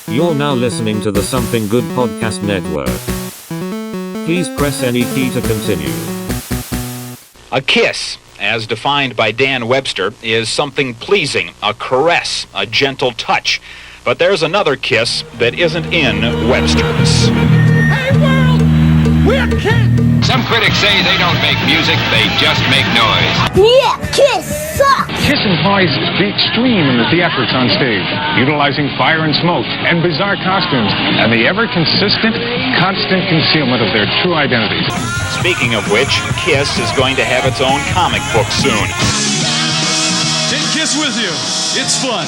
You're now listening to the Something Good Podcast Network. Please press any key to continue. A kiss, as defined by Dan Webster, is something pleasing, a caress, a gentle touch. But there's another kiss that isn't in Webster's. Hey world, we're kids! Some critics say they don't make music, they just make noise. Yeah, Kiss sucks! Kiss implies the extreme in the theatrics on stage, utilizing fire and smoke and bizarre costumes, and the ever-consistent, constant concealment of their true identities. Speaking of which, Kiss is going to have its own comic book soon. Take Kiss with you. It's fun.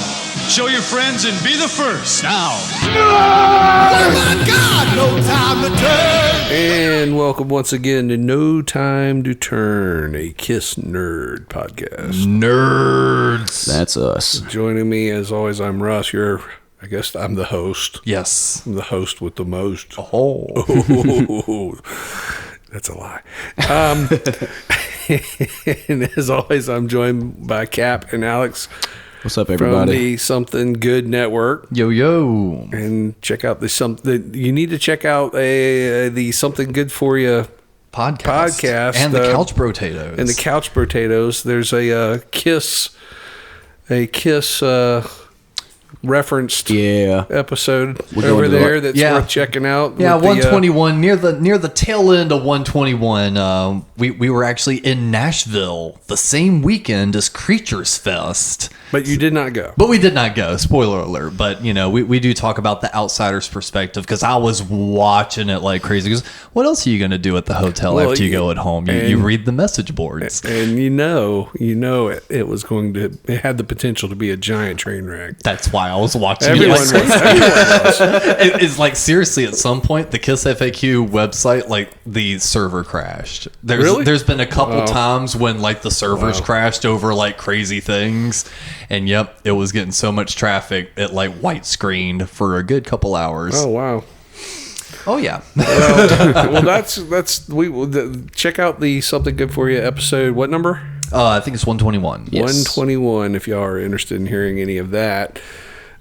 Show your friends and be the first. Now. Oh my God, no time to turn! And welcome once again to No Time to Turn, a Kiss Nerd podcast. Nerds. That's us. Joining me, as always, I'm Russ. I guess I'm the host. Yes. I'm the host with the most. Oh. That's a lie. And as always, I'm joined by Cap and Alex. What's up, everybody? From the Something Good Network. Yo. And check out you need to check out the Something Good for You podcast. And the Couch Potatoes. And the Couch Potatoes. There's a Kiss referenced episode over there that's worth checking out. Yeah, 121 near the tail end of 121. We were actually in Nashville the same weekend as Creatures Fest. But you did not go. But we did not go. Spoiler alert. But we do talk about the outsider's perspective because I was watching it like crazy. Because what else are you going to do at the hotel after you go at home? You read the message boards, and it was going to. It had the potential to be a giant train wreck. That's why I was watching Everyone it. was. It's like, seriously, at some point, the Kiss FAQ website, like, the server crashed. There's been a couple times when, like, the servers crashed over, like, crazy things. And, yep, it was getting so much traffic, it, like, white screened for a good couple hours. Oh, wow. Oh, yeah. Check out the Something Good For You episode. What number? I think it's 121. Yes. 121, if y'all are interested in hearing any of that.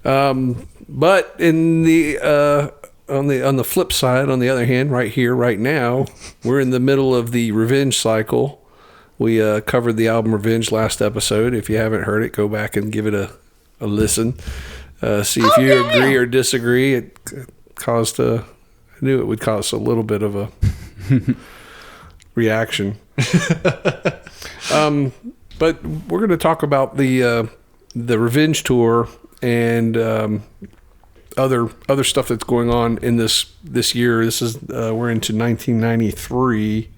But in the on the flip side, on the other hand, right here, right now, we're in the middle of the Revenge cycle. We covered the album Revenge last episode. If you haven't heard it, go back and give it a listen. See if you agree or disagree. It caused I knew it would cause a little bit of a reaction. But we're going to talk about the Revenge tour and other stuff that's going on in this year. This is we're into 1993.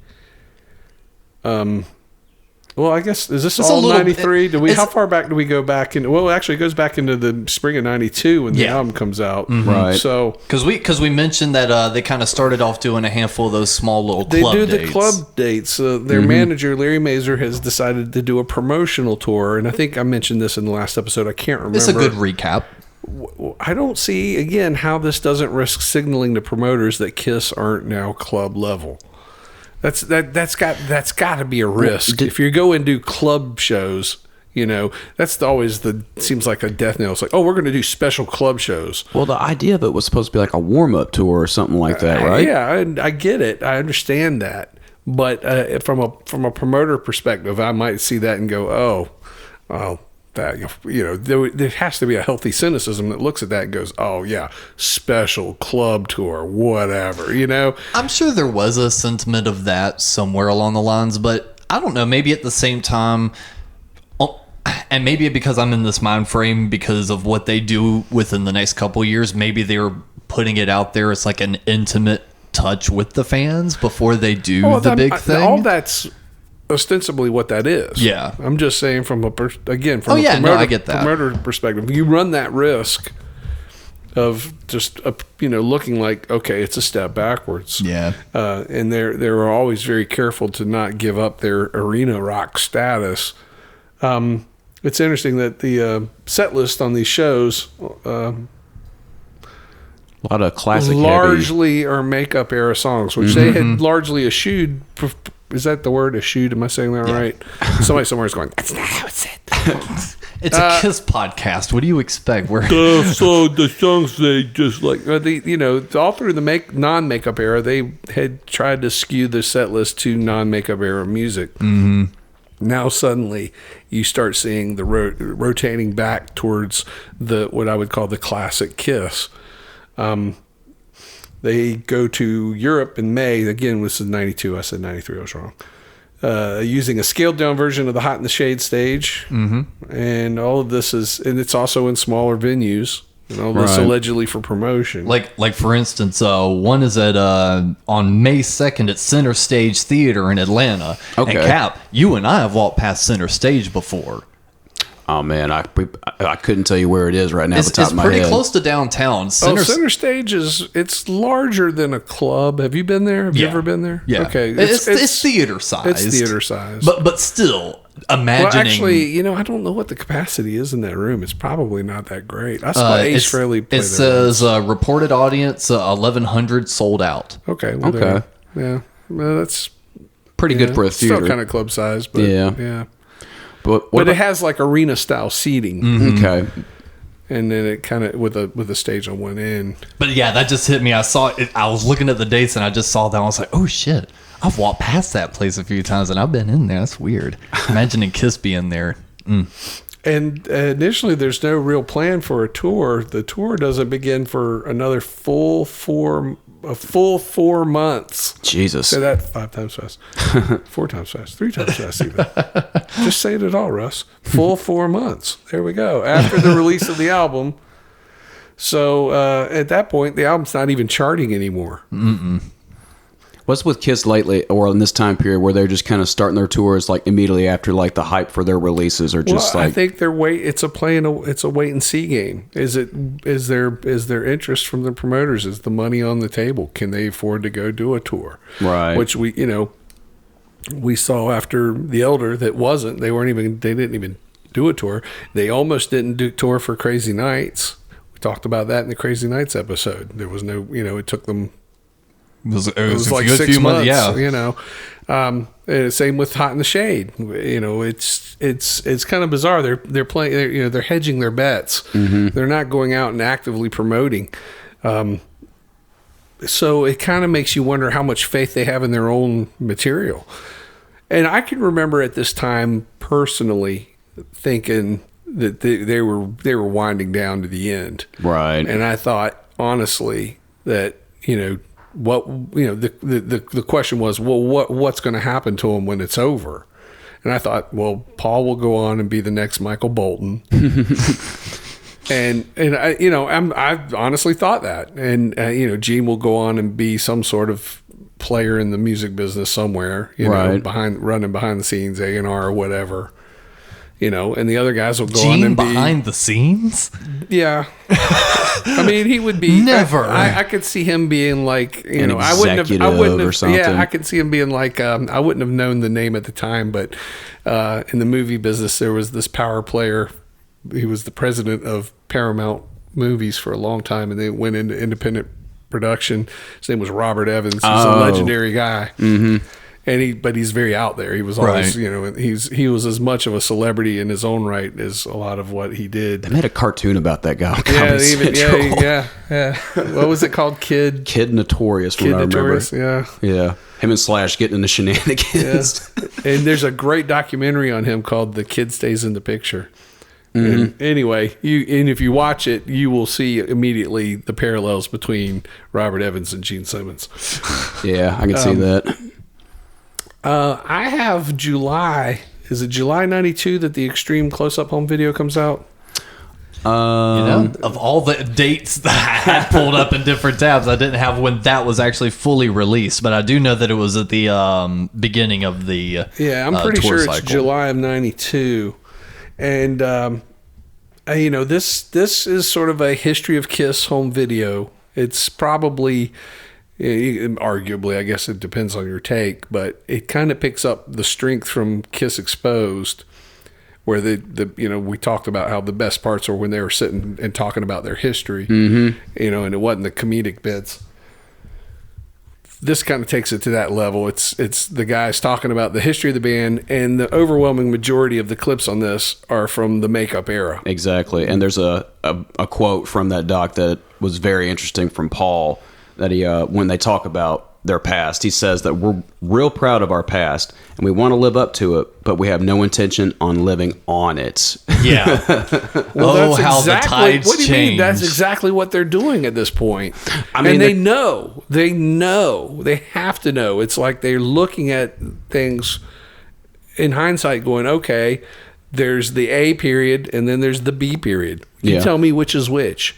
Well, I guess is this all 93? How far back do we go back in? Well, actually, it goes back into the spring of 92 when the album comes out. Mm-hmm. Right. So because we mentioned that they kind of started off doing a handful of those small little club dates. They do the club dates. Their manager, Larry Mazer, has decided to do a promotional tour, and I think I mentioned this in the last episode. I can't remember. It's a good recap. I don't see, again, how this doesn't risk signaling to promoters that Kiss aren't now club level. That's got to be a risk. If you go and do club shows, that's always seems like a death knell. It's like, we're going to do special club shows. Well, the idea of it was supposed to be like a warm-up tour or something like that, right? Yeah, I get it. I understand that. But from a promoter perspective, I might see that and go, there has to be a healthy cynicism that looks at that and goes, oh yeah, special club tour, whatever, I'm sure there was a sentiment of that somewhere along the lines, but I don't know, maybe at the same time, and maybe because I'm in this mind frame because of what they do within the next couple of years, maybe they were putting it out there as like an intimate touch with the fans before they do the big thing. All that's ostensibly what that is. Yeah. I'm just saying from a promoter perspective, you run that risk of just looking like, okay, it's a step backwards. Yeah. And they're always very careful to not give up their arena rock status. It's interesting that the set list on these shows a lot of classic largely are makeup era songs, which they had largely eschewed. Is that the word, eschewed? Am I saying that right? Somebody somewhere is going, that's not how it's said. It's a Kiss podcast. What do you expect? So the songs they just like, all through the non-makeup era, they had tried to skew the set list to non-makeup era music. Mm-hmm. Now suddenly you start seeing the rotating back towards what I would call the classic Kiss. They go to Europe in May. Again, this is 92. I said 93. I was wrong. Using a scaled down version of the Hot in the Shade stage. Mm-hmm. And all of this and it's also in smaller venues. And all this allegedly for promotion. Like for instance, one is at on May 2nd at Center Stage Theater in Atlanta. Okay. And Cap, you and I have walked past Center Stage before. Oh man, I couldn't tell you where it is right now. Off the top of my head. It's pretty close to downtown. Center Stage it's larger than a club. Have you been there? Have you ever been there? Yeah. Okay. It's theater size. It's theater size. But still, imagining. Well, actually, I don't know what the capacity is in that room. It's probably not that great. I saw Ace Frehley play there. It says reported audience 1,100 sold out. Okay. Well, okay. Yeah. Well, that's pretty good for a theater. Still kind of club size, but yeah. But it has like arena style seating. Mm-hmm. Okay. And then it kind of with a stage on one end. But yeah, that just hit me. I saw it. I was looking at the dates and I just saw that. I was like, oh shit! I've walked past that place a few times and I've been in there. That's weird. Imagining Kiss being there. And initially, there's no real plan for a tour. The tour doesn't begin for another full 4 months. Jesus. Say that 5 times fast. 4 times fast. 3 times fast even. Just say it all, Russ. Full 4 months. There we go. After the release of the album. So at that point, the album's not even charting anymore. Mm-mm. What's with Kiss lately, or in this time period, where they're just kind of starting their tours like immediately after like the hype for their releases, or just I think it's a wait and see game. Is there interest from the promoters? Is the money on the table? Can they afford to go do a tour? Right. Which we saw after The Elder that wasn't. They didn't even do a tour. They almost didn't do tour for Crazy Nights. We talked about that in the Crazy Nights episode. There was no, it took them. It was like 6 months, same with Hot in the Shade. It's kind of bizarre. They're playing. They're hedging their bets. Mm-hmm. They're not going out and actively promoting. So it kind of makes you wonder how much faith they have in their own material. And I can remember at this time personally thinking that they were winding down to the end, right? And I thought honestly that the question was, well, what's going to happen to him when it's over? And I thought, well, Paul will go on and be the next Michael Bolton. and I honestly thought that. And Gene will go on and be some sort of player in the music business somewhere, running behind the scenes, A&R or whatever. And the other guys will go on and be behind the scenes. Yeah, I mean, he would be never. I could see him being like, an I wouldn't have or something. Yeah, I could see him being like, I wouldn't have known the name at the time, but in the movie business, there was this power player. He was the president of Paramount Movies for a long time, and they went into independent production. His name was Robert Evans. He's a legendary guy. Mm-hmm. But he's very out there. He was always, he was as much of a celebrity in his own right as a lot of what he did. They made a cartoon about that guy. Yeah. What was it called? Kid Notorious. Kid Notorious. Yeah. Him and Slash getting in the shenanigans. Yeah. And there's a great documentary on him called "The Kid Stays in the Picture." Mm-hmm. And anyway, if you watch it, you will see immediately the parallels between Robert Evans and Gene Simmons. Yeah, I can see that. I have July. Is it July 92 that the Extreme Close-Up Home Video comes out? Of all the dates that I had pulled up in different tabs, I didn't have when that was actually fully released, but I do know that it was at the beginning of the I'm pretty sure cycle. It's July of 92. And this is sort of a history of Kiss home video. It's probably, arguably, I guess it depends on your take, but it kind of picks up the strength from Kiss Exposed, where we talked about how the best parts are when they were sitting and talking about their history, and it wasn't the comedic bits. this kind of takes it to that level. It's the guys talking about the history of the band, and the overwhelming majority of the clips on this are from the makeup era. Exactly. And there's a quote from that doc that was very interesting from Paul, that he when they talk about their past, he says that we're real proud of our past and we want to live up to it, but we have no intention on living on it. Yeah. Well, how the tides what do you mean? change. That's exactly what they're doing at this point. I mean, and they know, they have to know. It's like they're looking at things in hindsight going, okay, there's the A period and then there's the B period. You tell me which is which.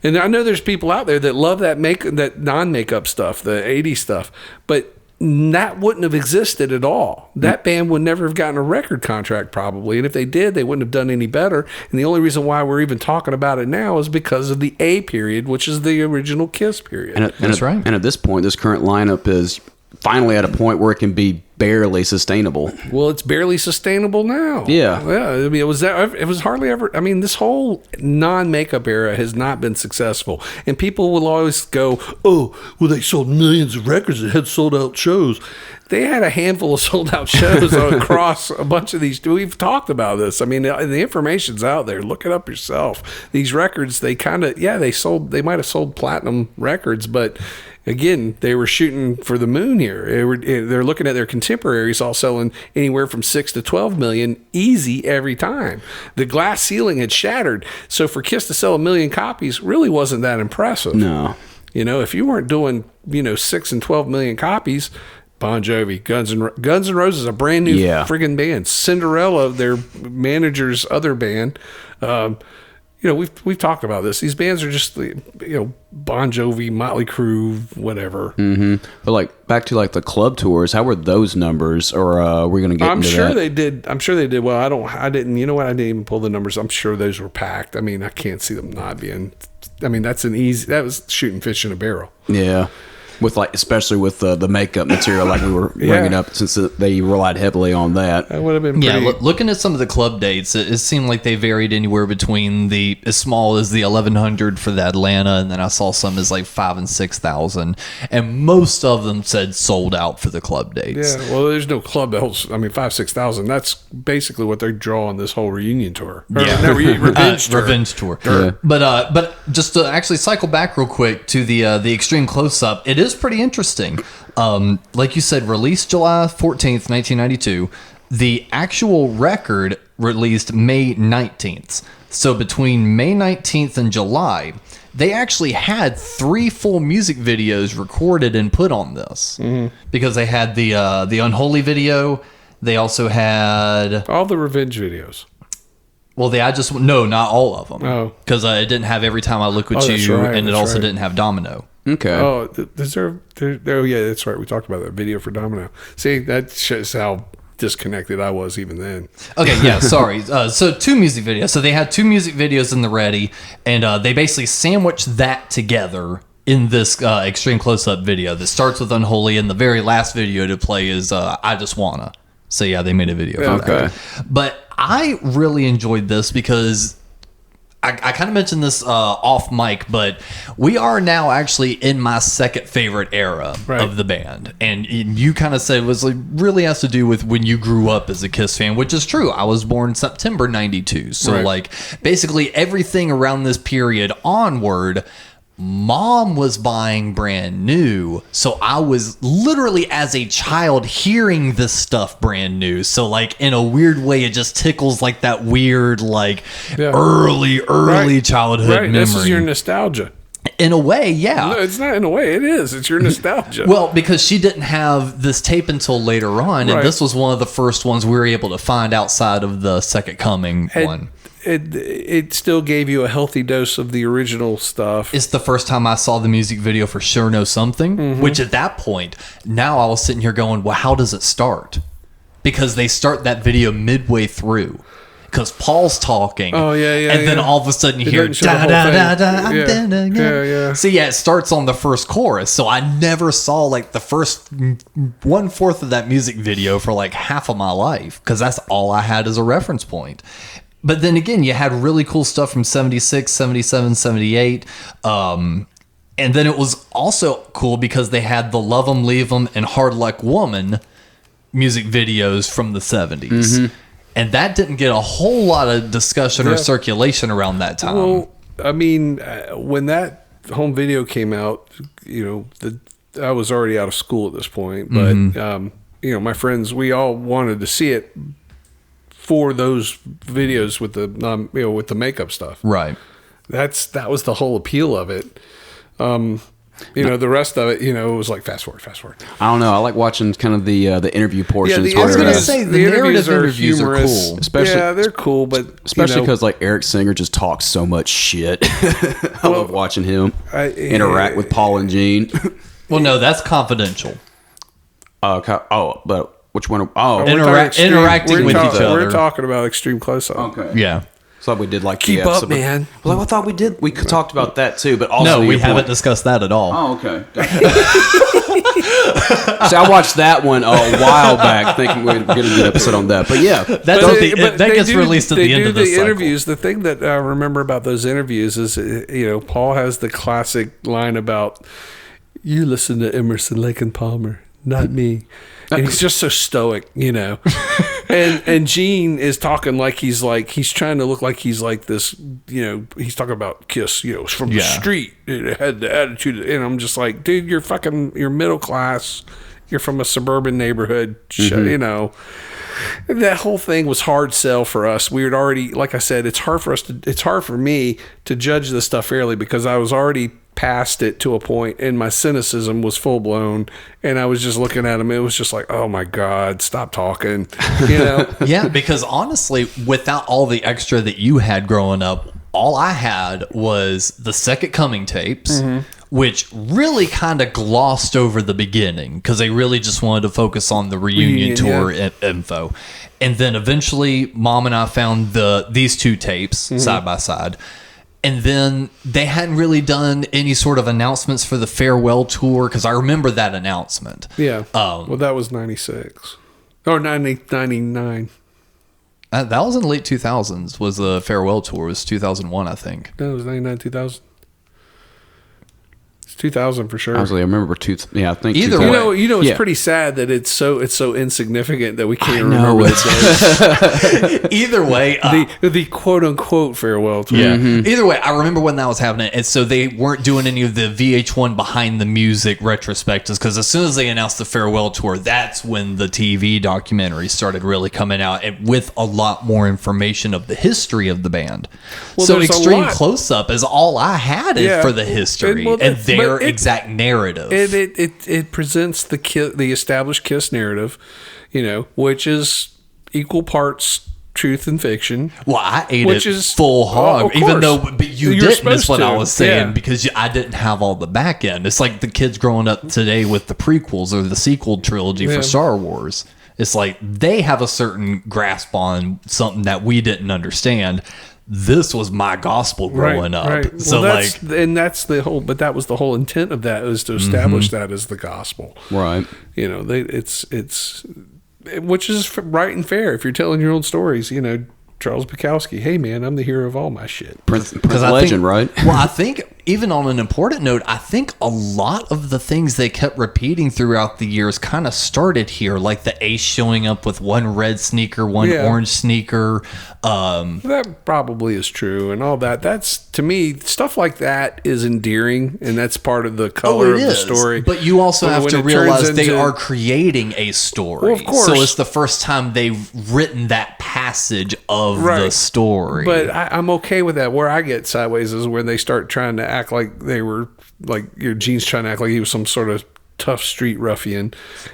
And I know there's people out there that love that non-makeup stuff, the 80s stuff, but that wouldn't have existed at all. That band would never have gotten a record contract probably, and if they did, they wouldn't have done any better. And the only reason why we're even talking about it now is because of the A period, which is the original Kiss period. That's right. And at this point, this current lineup is finally at a point where it can be barely sustainable. Well, it's barely sustainable now. Yeah. I mean, it was hardly ever. I mean, this whole non-makeup era has not been successful, and people will always go, "Oh, well, they sold millions of records that had sold out shows." They had a handful of sold out shows across a bunch of these. We've talked about this. I mean, the information's out there. Look it up yourself. These records, they might have sold platinum records, but again, they were shooting for the moon here. They're looking at their contemporaries all selling anywhere from 6 to 12 million easy every time. The glass ceiling had shattered. So for Kiss to sell 1 million copies really wasn't that impressive. No. You know, if you weren't doing, 6 and 12 million copies, Bon Jovi, Guns N' Roses, a brand new friggin' band. Cinderella, their manager's other band. We've talked about this. These bands are just, Bon Jovi, Motley Crue, whatever. Mm-hmm. But back to the club tours, how were those numbers? Or are we going to get into that? I'm sure they did well. I didn't even pull the numbers. I'm sure those were packed. I mean, I can't see them not being. I mean, that was shooting fish in a barrel. Yeah. With especially with the makeup material, like we were bringing up, since they relied heavily on that. That would have been pretty... looking at some of the club dates, it seemed like they varied anywhere between as small as the 1,100 for the Atlanta, and then I saw some as 5,000 and 6,000, and most of them said sold out for the club dates. Yeah, well, there's no club that holds. 5,000-6,000. That's basically what they draw on this whole reunion tour. Revenge tour. Revenge tour. Yeah. But just to actually cycle back real quick to the extreme close up, it is pretty interesting. Like you said, released July 14th, 1992. The actual record released May 19th. So between May 19th and July, they actually had 3 full music videos recorded and put on this. Mm-hmm. Because they had the Unholy video. They also had all the Revenge videos. Well, not all of them. Oh, because it didn't have Every Time I Look at You, right, and it also didn't have Domino. Okay. Oh, yeah, that's right. We talked about that video for Domino. See, that shows how disconnected I was even then. Okay, yeah, sorry. So 2 music videos. So they had 2 music videos in the ready, and they basically sandwiched that together in this extreme close-up video that starts with Unholy, and the very last video to play is I Just Wanna. So yeah, they made a video for that. But I really enjoyed this because I kind of mentioned this off mic, but we are now actually in my second favorite era of the band. And you kind of said it was really has to do with when you grew up as a Kiss fan, which is true. I was born September 92. So basically everything around this period onward, Mom was buying brand new, so I was literally as a child hearing this stuff brand new. So in a weird way, it just tickles that weird early childhood memory. This is your nostalgia. In a way, yeah. No, it's not in a way. It is. It's your nostalgia. Well, because she didn't have this tape until later on, and this was one of the first ones we were able to find outside of the Second Coming one. It still gave you a healthy dose of the original stuff. It's the first time I saw the music video for Sure Know Something, which at that point, now I was sitting here going, well, how does it start? Because they start that video midway through. Because Paul's talking. Oh, yeah. And then all of a sudden you hear, da-da-da-da, I'm dead again. Yeah. So yeah, it starts on the first chorus. So I never saw the first 1/4 of that music video for half of my life. Because that's all I had as a reference point. But then again, you had really cool stuff from 76, 77, 78. And then it was also cool because they had the Love 'Em, Leave 'Em, and Hard Luck Woman music videos from the 70s. And that didn't get a whole lot of discussion or circulation around that time. Well, I mean, when that home video came out, I was already out of school at this point, but my friends, we all wanted to see it for those videos with the with the makeup stuff. Right. That was the whole appeal of it. The rest of it, it was like fast forward. I don't know. I like watching kind of the interview portions. I was going to say the narrative interviews are cool. Especially, they're cool, but especially because like Eric Singer just talks so much shit. I love watching him interact with Paul and Gene. Well, no, that's confidential. But which one? Interacting with each other. We're talking about Extreme Close-Up. Okay. Yeah. Thought we did like Keep up, man. Well, I thought we did. We talked about that too, but also no, we haven't discussed that at all. Oh, okay. See, I watched that one a while back, thinking we were going to do an episode on that. But yeah, that gets released at the end of the interviews. The thing that I remember about those interviews is, Paul has the classic line about, "You listen to Emerson, Lake and Palmer, not me." And he's just so stoic, and Gene is talking like he's trying to look like he's like this, he's talking about Kiss, from the street. It had the attitude, and I'm just like, dude, you're middle class, you're from a suburban neighborhood, That whole thing was hard sell for us. We had already, like I said, it's hard for me to judge this stuff fairly because I was already past it to a point and my cynicism was full blown and I was just looking at him. It was just like, oh my God, stop talking. Yeah, because honestly, without all the extra that you had growing up, all I had was the Second Coming tapes, which really kind of glossed over the beginning because they really just wanted to focus on the reunion tour info. And then eventually Mom and I found these two tapes side by side. And then they hadn't really done any sort of announcements for the farewell tour because I remember that announcement. Yeah. Well, that was 96 or 99. That was in the late 2000s. Was the farewell tour? It was 2001, I think. No, it was 99, 2000. It's 2000 for sure. Actually, I remember I think either way. It's pretty sad that it's so insignificant that we can't remember it. Either way, the quote unquote farewell tour. Yeah. Either way, I remember when that was happening, and so they weren't doing any of the VH1 behind the music retrospectives because as soon as they announced the farewell tour, that's when the TV documentaries started really coming out and with a lot more information of the history of the band. Well, so Extreme Close-Up is all I had for the history and their exact narrative. It presents the established Kiss narrative, which is equal parts truth and fiction. Well, I ate it full hog, even though but you didn't. That's what I was saying because I didn't have all the back end. It's like the kids growing up today with the prequels or the sequel trilogy for Star Wars. It's like they have a certain grasp on something that we didn't understand. This was my gospel growing up. Right. So that's the whole, but that was the whole intent of that is to establish that as the gospel. Right. It's which is right and fair. If you're telling your own stories, Charles Bukowski, hey man, I'm the hero of all my shit. Prince Legend, right? Well, I think even on an important note, I think a lot of the things they kept repeating throughout the years kind of started here, like the Ace showing up with one red sneaker, one orange sneaker. That probably is true and all that. That's, to me, stuff like that is endearing and that's part of the color of the story. But you also have to realize they are creating a story. Well, of course. So it's the first time they've written that passage of the story. But I'm okay with that. Where I get sideways is when they start trying to act like they were, like Gene's trying to act like he was some sort of tough street ruffian.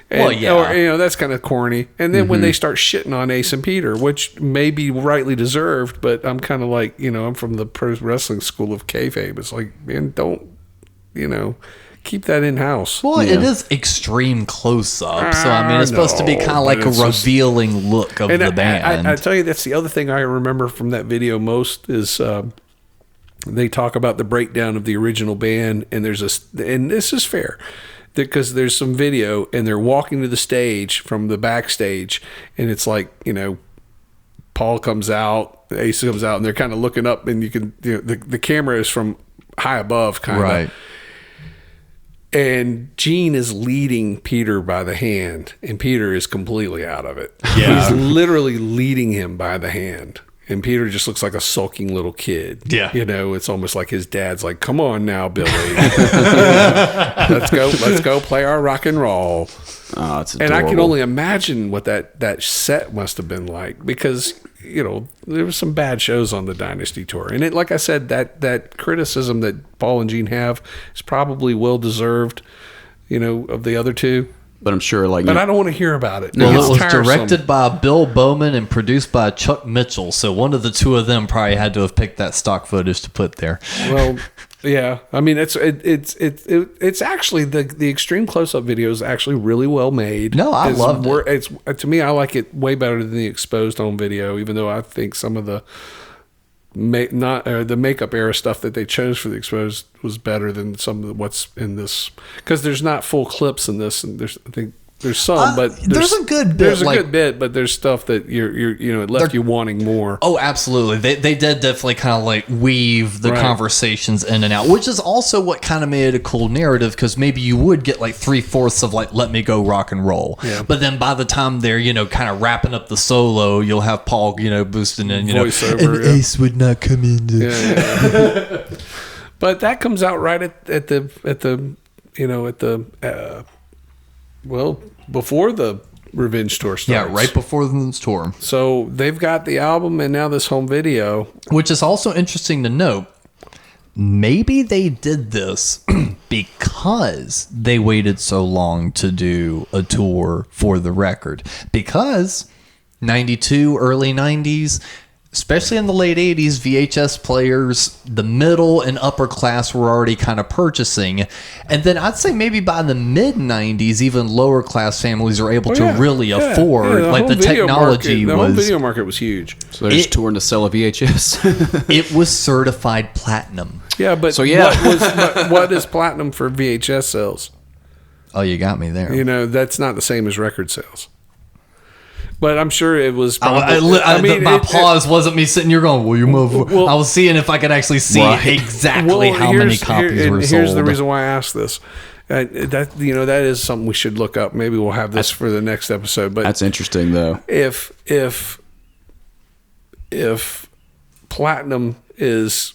And, or, that's kind of corny. And then when they start shitting on Ace and Peter, which may be rightly deserved, but I'm kind of like, I'm from the pro wrestling school of kayfabe. It's like, man, don't, keep that in house. Well, it is Extreme Close-Up, so I mean, it's supposed to be kind of like a revealing look of the band. I tell you, that's the other thing I remember from that video most is they talk about the breakdown of the original band, and and this is fair because there's some video, and they're walking to the stage from the backstage, and it's like Paul comes out, Ace comes out, and they're kind of looking up, and you can the camera is from high above, kind of. Right. And Gene is leading Peter by the hand, and Peter is completely out of it. Yeah. He's literally leading him by the hand. And Peter just looks like a sulking little kid. Yeah. You know, it's almost like his dad's like, come on now, Billy. Let's go play our rock and roll. Oh, it's adorable. And I can only imagine what that set must have been like, because, you know, there were some bad shows on the Dynasty Tour. And it, like I said, that criticism that Paul and Gene have is probably well deserved, you know, of the other two. But I'm sure, like, But I don't want to hear about it. Well, It's it was tiresome. directed by Bill Bowman and produced by Chuck Mitchell. So one of the two of them probably had to have picked that stock footage to put there. Well, yeah. I mean, it's actually the extreme close up video is actually really well made. No, I loved it. It's to me, I like it way better than the exposed home video. Even though I think some of the the makeup era stuff that they chose for the exposed was better than some of what's in this, because there's not full clips in this, and I think there's some, but there's a good bit. There's a good bit, but there's stuff that it left you wanting more. Oh, absolutely. They did definitely kind of like weave the conversations in and out, which is also what kind of made it a cool narrative, because maybe you would get like 3/4 of like, let me go rock and roll. Yeah. But then by the time they're, kind of wrapping up the solo, you'll have Paul, boosting in, Voiceover, and Ace would not come in. Yeah. But that comes out right at the before the Revenge tour starts. Yeah, right before the tour. So they've got the album and now this home video. Which is also interesting to note. Maybe they did this because they waited so long to do a tour for the record. Because 92, early 90s, especially in the late 80s, VHS players, the middle and upper class were already kind of purchasing. And then I'd say maybe by the mid 90s, even lower class families were able to really afford. Like the technology the was. home video market was huge. So they're just touring to sell a VHS. It was certified platinum. Yeah, but what is platinum for VHS sales? Oh, you got me there. That's not the same as record sales. But I'm sure it was. Probably, my pause wasn't me sitting here going, "Well, you move." I was seeing if I could actually see exactly how many copies were sold. Here's the reason why I asked this. That is something we should look up. Maybe we'll have this for the next episode. But that's interesting, though. If platinum is,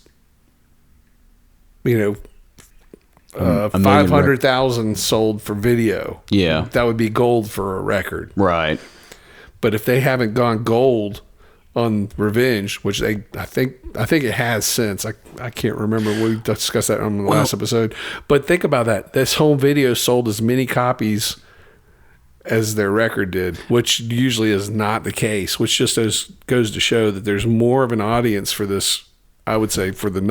500,000 sold for video, that would be gold for a record, right? But if they haven't gone gold on Revenge, which I think it has since. I can't remember. We discussed that on the last episode. But think about that. This home video sold as many copies as their record did, which usually is not the case, which just goes to show that there's more of an audience for this. I would say for the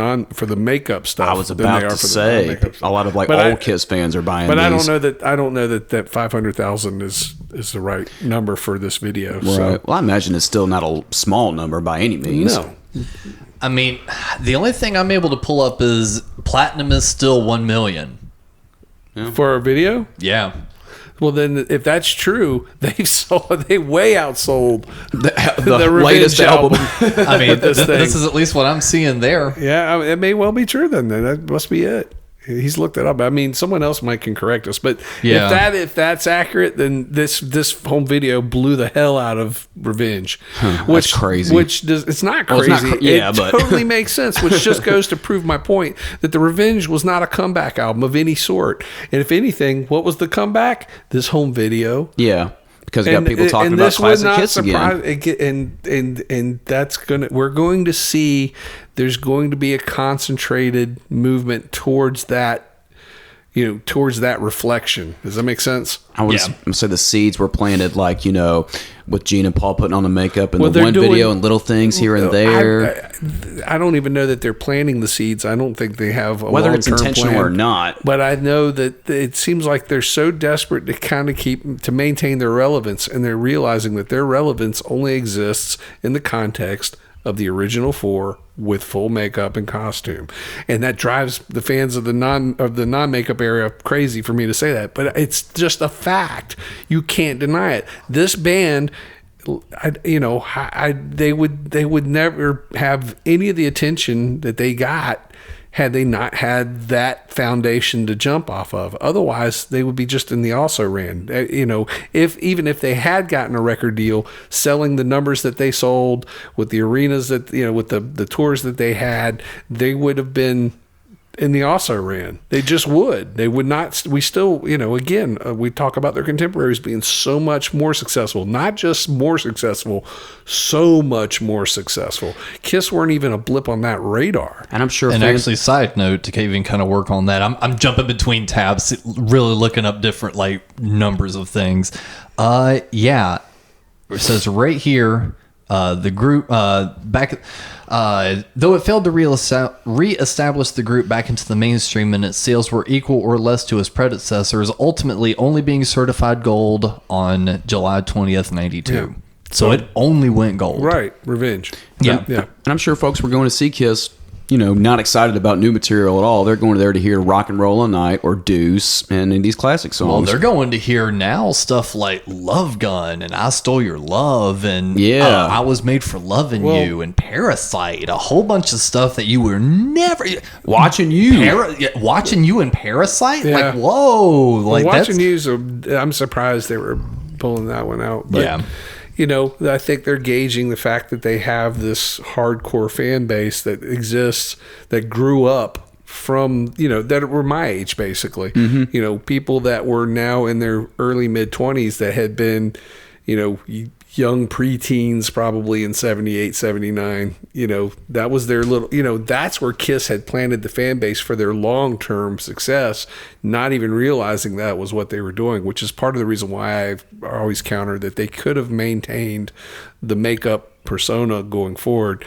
makeup stuff. I was about to say a lot of old Kiss fans are buying. But these. I don't know that 500,000 is the right number for this video. Right. So. Well, I imagine it's still not a small number by any means. No. I mean, the only thing I'm able to pull up is platinum is still 1 million for a video. Yeah. Well, then, if that's true, they way outsold the latest album. I mean, this is at least what I'm seeing there. Yeah, it may well be true. Then that must be it. He's looked it up. I mean, someone else can correct us, but if that's accurate, then this home video blew the hell out of Revenge, which that's crazy. It's not crazy. It totally makes sense. Which just goes to prove my point that the Revenge was not a comeback album of any sort. And if anything, what was the comeback? This home video. Yeah. Because you got people talking about classic hits again. And we're going to see there's going to be a concentrated movement towards that, towards that reflection. Does that make sense? I would say the seeds were planted with Gene and Paul putting on the makeup and the one video and little things here and there. I don't even know that they're planting the seeds. I don't think they have a whether it's intentional plan, or not. But I know that it seems like they're so desperate to kind of to maintain their relevance, and they're realizing that their relevance only exists in the context of the original four with full makeup and costume, and that drives the fans of the non-makeup era crazy for me to say that, but it's just a fact. You can't deny it. This band, they would never have any of the attention that they got had they not had that foundation to jump off of. Otherwise, they would be just in the also ran. Even if they had gotten a record deal, selling the numbers that they sold with the arenas that, with the tours that they had, they would have been in the also ran. They just would. They would not. We still, again, we talk about their contemporaries being so much more successful, not just more successful, so much more successful. Kiss weren't even a blip on that radar. And I'm sure. And actually, side note to even kind of work on that, I'm jumping between tabs, really looking up different numbers of things. It says right here, the group though it failed to re-establish the group back into the mainstream and its sales were equal or less to its predecessors, ultimately only being certified gold on July 20th, 92. Yeah. So it only went gold. Right. Revenge. Yeah. Yeah. And I'm sure folks were going to see Kiss, not excited about new material at all. They're going there to hear Rock and Roll All Night or Deuce and these classic songs. Well, they're going to hear now stuff like Love Gun and I Stole Your Love and I Was Made for Loving You and Parasite, a whole bunch of stuff that you were never watching you. Watching You and Parasite? Yeah. Like, whoa. Like watching You's, I'm surprised they were pulling that one out. But, I think they're gauging the fact that they have this hardcore fan base that exists, that grew up from, that were my age, basically. Mm-hmm. People that were now in their early mid-20s that had been, young preteens probably in 78, 79. That was their little, that's where Kiss had planted the fan base for their long-term success, not even realizing that was what they were doing, which is part of the reason why I've always countered that they could have maintained the makeup persona going forward.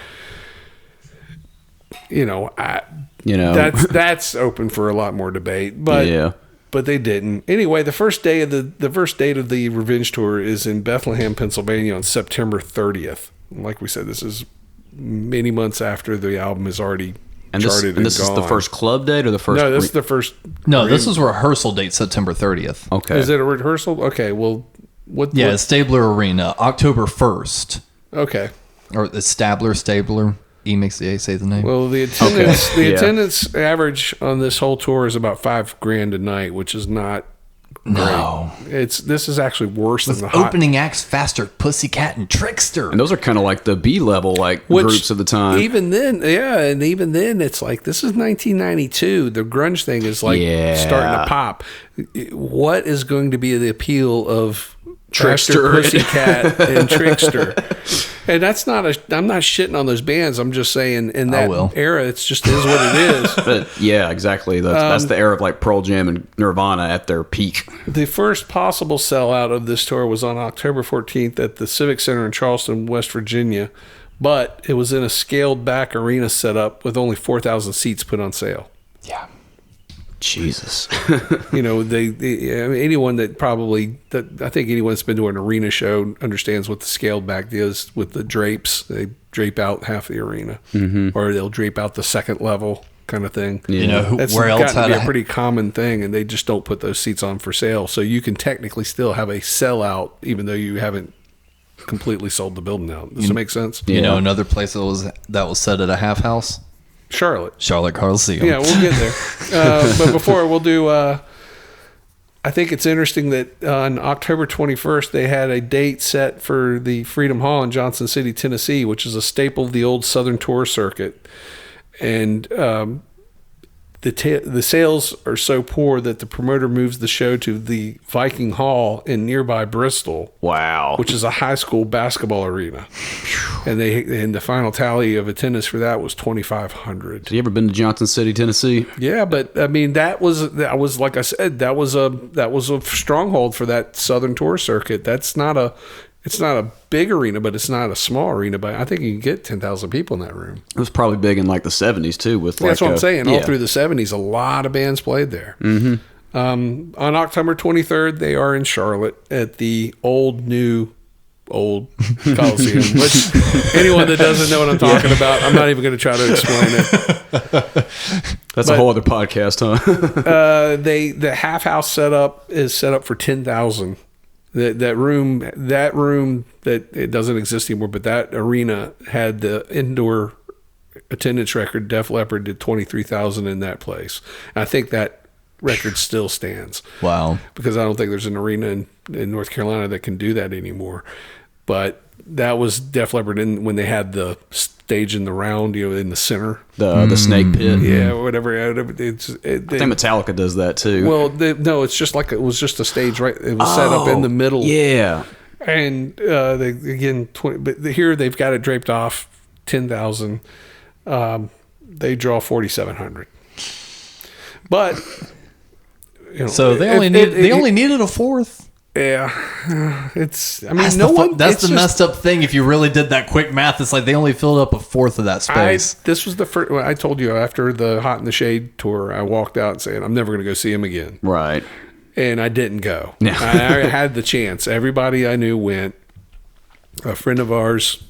That's open for a lot more debate, but but they didn't. Anyway, the first date of the Revenge tour is in Bethlehem, Pennsylvania on September 30th. Like we said, this is many months after the album is already charted and this gone. is the first club date or the first? No, this is the first. No, this was a rehearsal date, September 30th. Okay. Is it a rehearsal? Okay, well, what? Yeah, what? Stabler Arena, October 1st. Okay. Or the Stabler. E makes the A say the name. Well, the attendance average on this whole tour is about $5,000 a night, which is not no. great. This is actually worse than the opening acts, Faster, Pussycat, and Trickster. And those are kind of like the B level groups of the time. Even then, it's like this is 1992. The grunge thing is starting to pop. What is going to be the appeal of Trickster, Pussycat, and Trickster? And that's not I'm not shitting on those bands. I'm just saying in that era, it's just is what it is. But yeah, exactly. That's the era of like Pearl Jam and Nirvana at their peak. The first possible sellout of this tour was on October 14th at the Civic Center in Charleston, West Virginia, but it was in a scaled back arena setup with only 4,000 seats put on sale. Yeah. Jesus. Anyone that I think anyone that's been to an arena show understands what the scaled back is with the drapes. They drape out half the arena, or they'll drape out the second level kind of thing. Yeah. That's where else gotten to be a pretty common thing, and they just don't put those seats on for sale. So you can technically still have a sellout, even though you haven't completely sold the building out. Does that make sense? You know, another place that was set at a half house. Charlotte Coliseum. Yeah, we'll get there. But before we'll do, I think it's interesting that on October 21st, they had a date set for the Freedom Hall in Johnson City, Tennessee, which is a staple of the old Southern Tour circuit. And the sales are so poor that the promoter moves the show to the Viking Hall in nearby Bristol. Wow. Which is a high school basketball arena. And the final tally of attendance for that was 2,500. Have you ever been to Johnson City, Tennessee? Yeah, but I mean that was like I said, that was a stronghold for that Southern Tour circuit. It's not a big arena, but it's not a small arena. But I think you can get 10,000 people in that room. It was probably big in like the 70s too. That's what I'm saying. All through the 70s, a lot of bands played there. Mm-hmm. On October 23rd, they are in Charlotte at the old Coliseum. Which anyone that doesn't know what I'm talking about, I'm not even going to try to explain it. That's a whole other podcast, huh? The half house setup is set up for 10,000. That room that it doesn't exist anymore, but that arena had the indoor attendance record. Def Leppard did 23,000 in that place. And I think that record still stands. Wow. Because I don't think there's an arena in North Carolina that can do that anymore. But that was Def Leppard when they had the stage in the round, in the center. The snake pit. Yeah, whatever. I think Metallica does that too. Well, no, it's just like it was just a stage, right? It was set up in the middle. Yeah. And they again, 20, but here they've got it draped off 10,000. They draw 4,700. But so they only needed a fourth. Yeah, it's. I mean, That's the messed up thing. If you really did that quick math, it's like they only filled up a fourth of that space. This was the first. I told you after the Hot in the Shade tour, I walked out saying I'm never going to go see him again. Right. And I didn't go. Yeah. I had the chance. Everybody I knew went. A friend of ours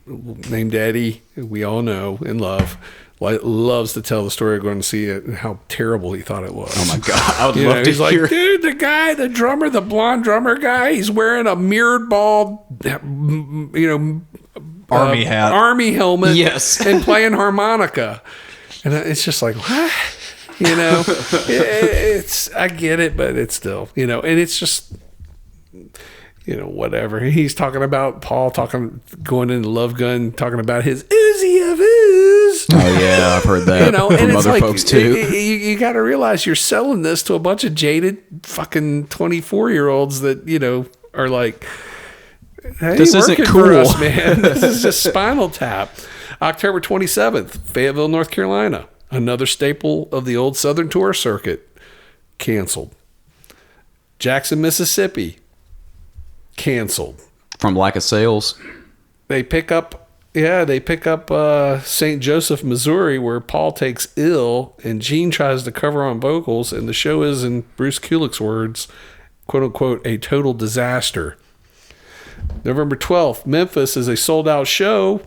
named Eddie, who we all know and love, loves to tell the story of going to see it and how terrible he thought it was. Oh my God. I would love to he's hear. Like, dude, the drummer, the blonde drummer guy, he's wearing a mirrored ball, army hat, army helmet, yes, and playing harmonica. And it's just like, what? It's, I get it, but it's still, and it's just, whatever. He's talking about Paul going into Love Gun, talking about his Uzi of ooze. Oh yeah, I've heard that from and it's other folks too. You got to realize you're selling this to a bunch of jaded fucking 24-year-olds that are like, hey, this isn't working cool, for us, man. This is just Spinal Tap. October 27th, Fayetteville, North Carolina. Another staple of the old Southern tour circuit, canceled. Jackson, Mississippi, canceled. From lack of sales. They pick up St. Joseph, Missouri, where Paul takes ill and Gene tries to cover on vocals, and the show is, in Bruce Kulick's words, quote unquote, a total disaster. November 12th, Memphis is a sold out show,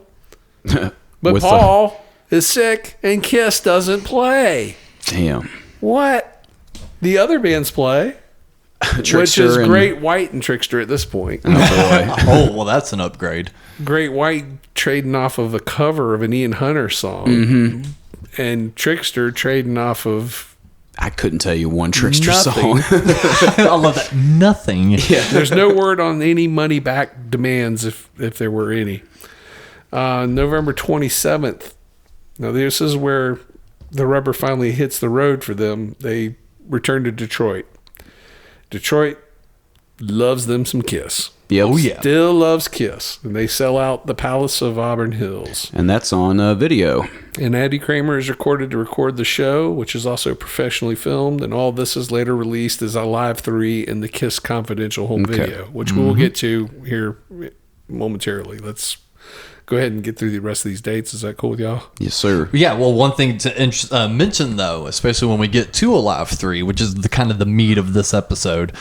but Paul is sick and Kiss doesn't play. Damn. What? The other bands play. Trickster, which is Great White and Trickster at this point. Oh boy. Oh, well, that's an upgrade. Great White trading off of a cover of an Ian Hunter song. Mm-hmm. And Trickster trading off of... I couldn't tell you one Trickster nothing. song. I love that. Nothing. Yeah. There's no word on any money back demands if there were any. November 27th. Now, this is where the rubber finally hits the road for them. They return to Detroit. Detroit loves them some Kiss. Yep. Oh, yeah. Still loves Kiss. And they sell out the Palace of Auburn Hills. And that's on video. And Eddie Kramer is recorded to record the show, which is also professionally filmed. And all this is later released as a Live 3 in the Kiss Confidential home video, which we will get to here momentarily. Let's go ahead and get through the rest of these dates. Is that cool with y'all? Yes, sir. Yeah, well, one thing to mention, though, especially when we get to Alive 3, which is the kind of the meat of this episode,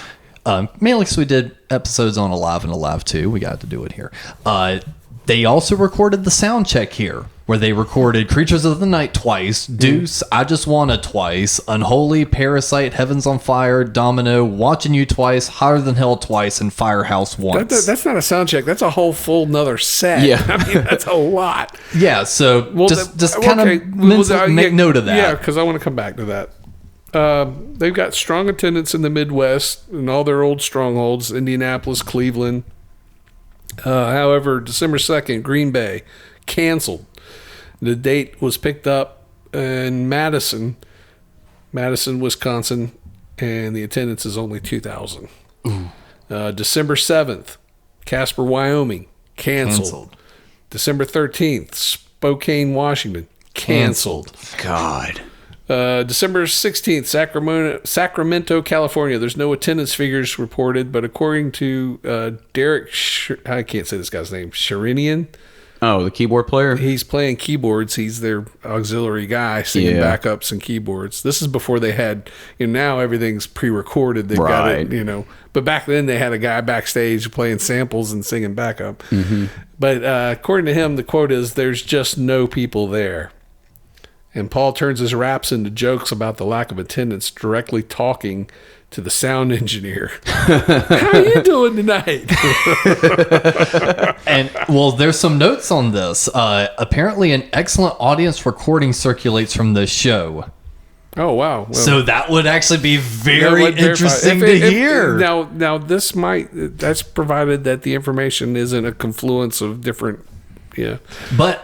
mainly because we did episodes on Alive and Alive 2. We got to do it here. They also recorded the sound check here, where they recorded Creatures of the Night twice, Deuce, I Just Wanna twice, Unholy, Parasite, Heaven's on Fire, Domino, Watching You twice, Higher Than Hell twice, and Firehouse once. That's not a sound check. That's a whole full nother set. Yeah. I mean, that's a lot. Yeah, so just kind of make note of that. Yeah, because I want to come back to that. They've got strong attendance in the Midwest and all their old strongholds, Indianapolis, Cleveland. However, December 2nd, Green Bay, canceled. The date was picked up in Madison, Wisconsin, and the attendance is only 2,000. December 7th, Casper, Wyoming, canceled. December 13th, Spokane, Washington, canceled. God. December 16th, Sacramento, California. There's no attendance figures reported, but according to Derek, I can't say this guy's name, Sherinian. Oh, the keyboard player? He's playing keyboards. He's their auxiliary guy, singing backups and keyboards. This is before they had, now everything's pre-recorded. They've got it, But back then they had a guy backstage playing samples and singing backup. Mm-hmm. But according to him, the quote is, "There's just no people there." And Paul turns his raps into jokes about the lack of attendance, directly talking to the sound engineer. How you doing tonight? And well, there's some notes on this. Apparently, an excellent audience recording circulates from this show. Oh wow! Well, So that would actually be very interesting to hear. Now this that's provided that the information isn't a confluence of different, yeah. But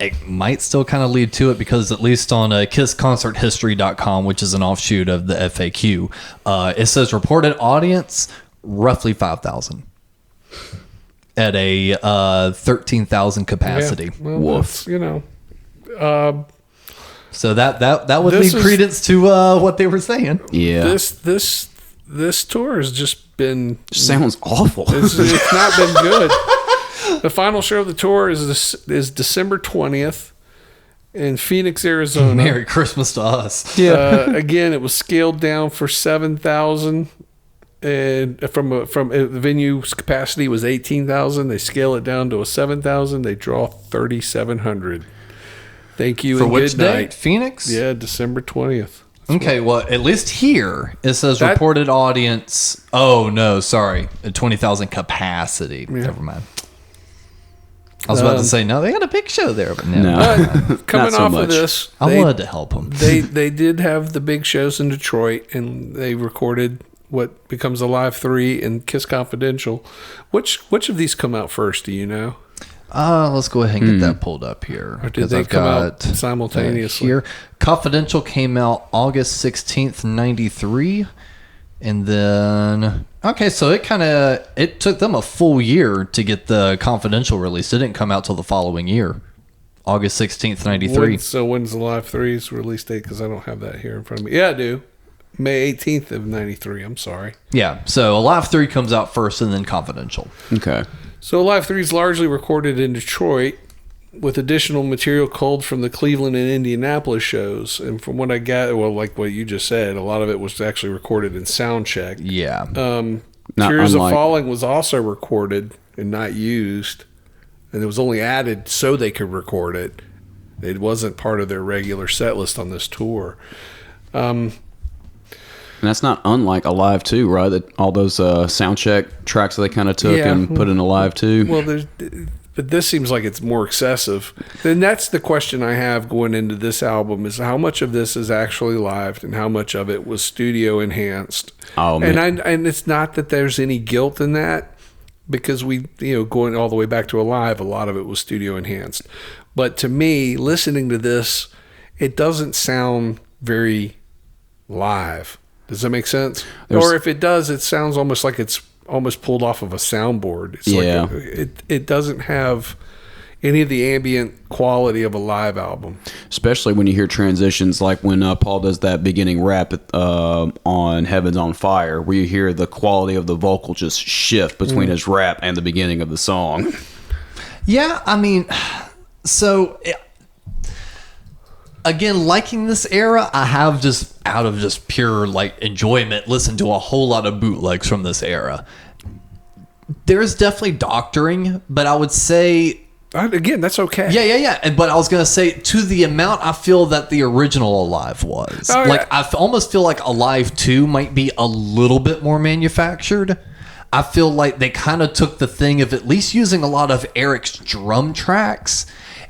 it might still kind of lead to it, because at least on kissconcerthistory.com, which is an offshoot of the FAQ, it says reported audience roughly 5,000 at a 13,000 capacity. Yeah, well, Woof. That's, So that would This lead is- credence to what they were saying. Yeah. this tour has just been Sounds awful. it's not been good. The final show of the tour is December 20th in Phoenix, Arizona. Merry Christmas to us. Again, it was scaled down for 7,000, and from the venue's capacity was 18,000. They scale it down to a 7,000. They draw 3,700. Thank you For and which good day? night. Phoenix? Yeah, December 20th. Okay, well, at least here it says That- reported audience. Oh, no, sorry. 20,000 capacity. Never mind. I was about to say, no, they got a big show there. But no. Coming so off much. of this, I wanted to help them. they did have the big shows in Detroit, and they recorded what becomes a Live 3 and Kiss Confidential. Which of these come out first, do you know? Let's go ahead and get that pulled up here. Or did 'cause they I've come out got simultaneously? Here. Confidential came out August 16th, 93. And then, okay, so it took them a full year to get the Confidential release. It didn't come out till the following year, August 16th, 93. So when's the Live 3's release date? Because I don't have that here in front of me. Yeah, I do. May 18th of 93. I'm sorry. Yeah, so Alive 3 comes out first and then Confidential. Okay. So Live 3 is largely recorded in Detroit, with additional material culled from the Cleveland and Indianapolis shows. And from what I got, well, like what you just said, a lot of it was actually recorded in Soundcheck. Yeah. Not Tears unlike- of Falling was also recorded and not used. And it was only added so they could record it. It wasn't part of their regular set list on this tour. And that's not unlike Alive 2, right? That all those sound check tracks that they kind of took Yeah. and put in Alive 2. Well, but this seems like it's more excessive. Then that's the question I have going into this album: is how much of this is actually live and how much of it was studio enhanced. Oh, man. And it's not that there's any guilt in that, because we, going all the way back to Alive, a lot of it was studio enhanced. But to me, listening to this, it doesn't sound very live. Does that make sense? Or if it does, it sounds almost like it's almost pulled off of a soundboard. It's Yeah. like it doesn't have any of the ambient quality of a live album. Especially when you hear transitions like when Paul does that beginning rap on Heaven's on Fire, where you hear the quality of the vocal just shift between his rap and the beginning of the song. Yeah, I mean, so again, liking this era, I have just out of just pure enjoyment listened to a whole lot of bootlegs from this era. There's definitely doctoring, but I would say Again, that's okay. yeah. But I was gonna say, to the amount I feel that the original Alive was, Oh, yeah. I almost feel like Alive 2 might be a little bit more manufactured. I feel like they kind of took the thing of at least using a lot of Eric's drum tracks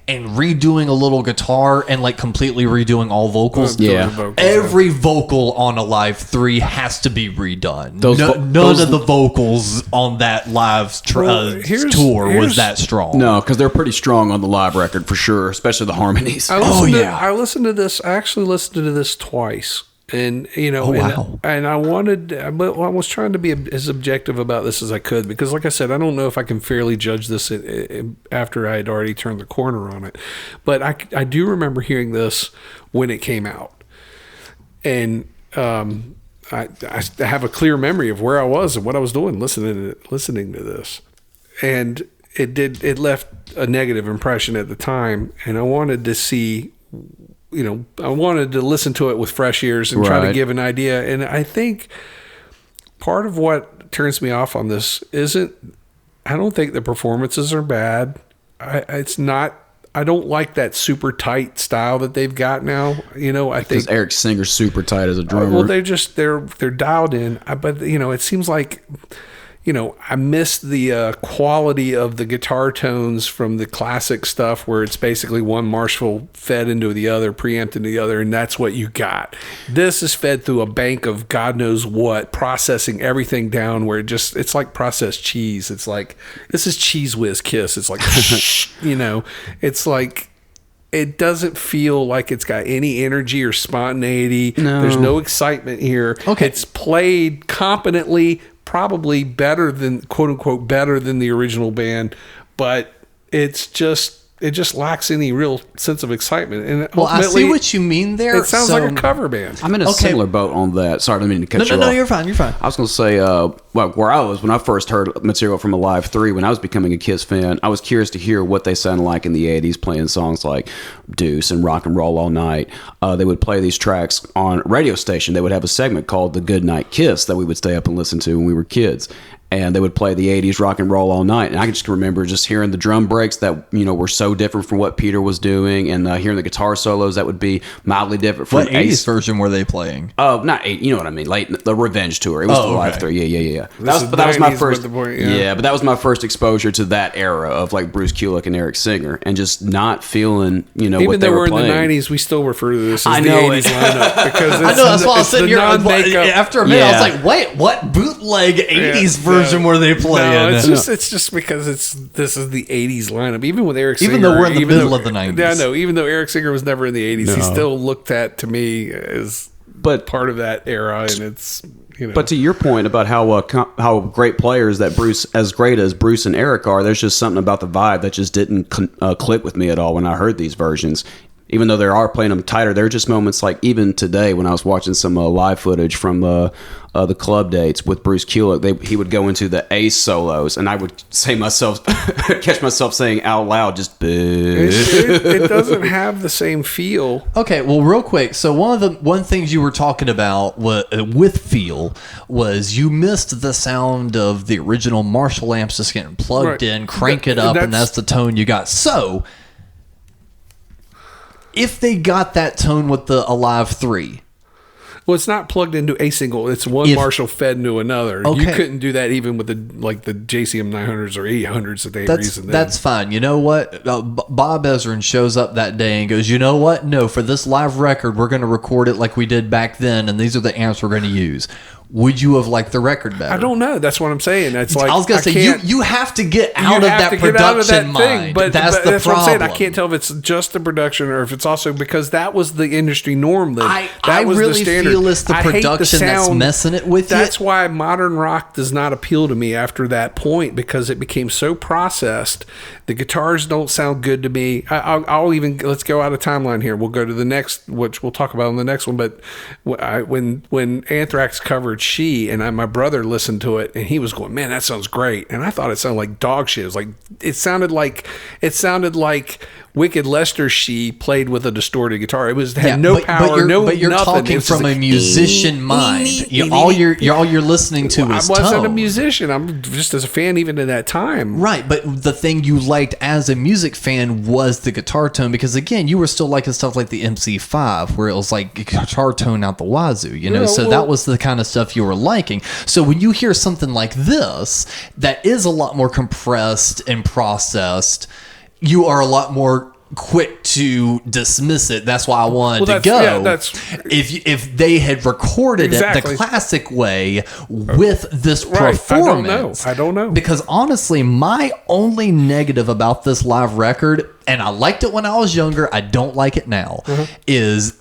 and redoing a little guitar and completely redoing all vocals. Yeah. Every vocal on Alive 3 has to be redone. Those None of the vocals on that live here's- tour was here's- that strong. No, because they're pretty strong on the live record for sure, especially the harmonies. I listened to this. I actually listened to this twice. And wow. and I wanted, but I was trying to be as objective about this as I could, because, like I said, I don't know if I can fairly judge this after I had already turned the corner on it. But I do remember hearing this when it came out, and I have a clear memory of where I was and what I was doing listening to this, and it left a negative impression at the time, and I wanted to see. I wanted to listen to it with fresh ears and try to give an idea. And I think part of what turns me off on this I don't think the performances are bad. It's not I don't like that super tight style that they've got now. You know, I think because Eric Singer's super tight as a drummer. well, they're dialed in, but you know, it seems like, you know, I miss the quality of the guitar tones from the classic stuff where it's basically one Marshall fed into the other, preamped into the other, and that's what you got. This is fed through a bank of God knows what, processing everything down where it's like processed cheese. It's like, this is Cheese Whiz Kiss. It's like, you know, it's like, it doesn't feel like it's got any energy or spontaneity. No. There's no excitement here. Okay. It's played competently, probably better than, quote unquote, better than the original band, but it just lacks any real sense of excitement. And well, I see what you mean there. It sounds like a cover band. I'm in a similar boat on that. Sorry, I didn't mean to cut you off. No, you're fine. You're fine. I was going to say, well, where I was when I first heard material from Alive 3, when I was becoming a Kiss fan, I was curious to hear what they sounded like in the 80s, playing songs like Deuce and Rock and Roll All Night. They would play these tracks on a radio station. They would have a segment called The Good Night Kiss that we would stay up and listen to when we were kids. And they would play the 80s rock and roll all night. And I just remember just hearing the drum breaks that, you know, were so different from what Peter was doing, and hearing the guitar solos that would be mildly different from what 80s version were they playing? Oh, not 8, you know what I mean, late the Revenge tour. It was the Live 3. Yeah. That was my first. But that was my first exposure to that era of like Bruce Kulick and Eric Singer, and just not feeling, you know, even what they were playing. Even though we're in the 90s, we still refer to this as the 80s lineup, because I know, that's why I was sitting here after a minute. I was like, wait, what bootleg 80s version were they playing? No, it's just because this is the 80s lineup. Even with Eric Singer, even though we're in the middle of the 90s. Yeah, no, even though Eric Singer was never in the 80s, he still looked at to me as part of that era, and it's, you know. But to your point about how great players that Bruce, as great as Bruce and Eric are, there's just something about the vibe that just didn't click with me at all when I heard these versions. Even though they are playing them tighter, there are just moments like even today when I was watching some live footage from the club dates with Bruce Kulick, he would go into the ace solos, and I would catch myself saying out loud, just boo. It doesn't have the same feel. Okay, well, real quick. So one things you were talking about with feel was you missed the sound of the original Marshall amps just getting plugged in, crank it up, and that's the tone you got. So if they got that tone with the Alive 3. Well, it's not plugged into a single. It's one Marshall fed into another. Okay. You couldn't do that even with the JCM 900s or 800s that they recently. That's fine. You know what? Bob Ezrin shows up that day and goes, you know what? No, for this live record, we're going to record it like we did back then, and these are the amps we're going to use. Would you have liked the record better? I don't know. That's what I'm saying. It's like, I was going to say, you have to get out of that production mind. But that's the problem. What I'm saying. I can't tell if it's just the production or if it's also because that was the industry norm then. I was really the standard. feel it's the production that's messing it with you. That's why modern rock does not appeal to me after that point, because it became so processed. The guitars don't sound good to me. I'll even, let's go out of timeline here. We'll go to the next, which we'll talk about in the next one. But when Anthrax covered She, and my brother listened to it, and he was going, man, that sounds great. And I thought it sounded like dog shit. It sounded like Wicked Lester She played with a distorted guitar. It had no power, but you're nothing. Talking from a musician mind. All you're listening to is tone. I wasn't a musician. I'm just as a fan even in that time. Right, but the thing you liked as a music fan was the guitar tone, because again, you were still liking stuff like the MC5, where it was like guitar tone out the wazoo, you know? That was the kind of stuff you were liking. So when you hear something like this, that is a lot more compressed and processed, you are a lot more quick to dismiss it. That's why I wanted to go. Yeah, if they had recorded it the classic way with this performance. I don't know. Because honestly, my only negative about this live record, and I liked it when I was younger, I don't like it now, is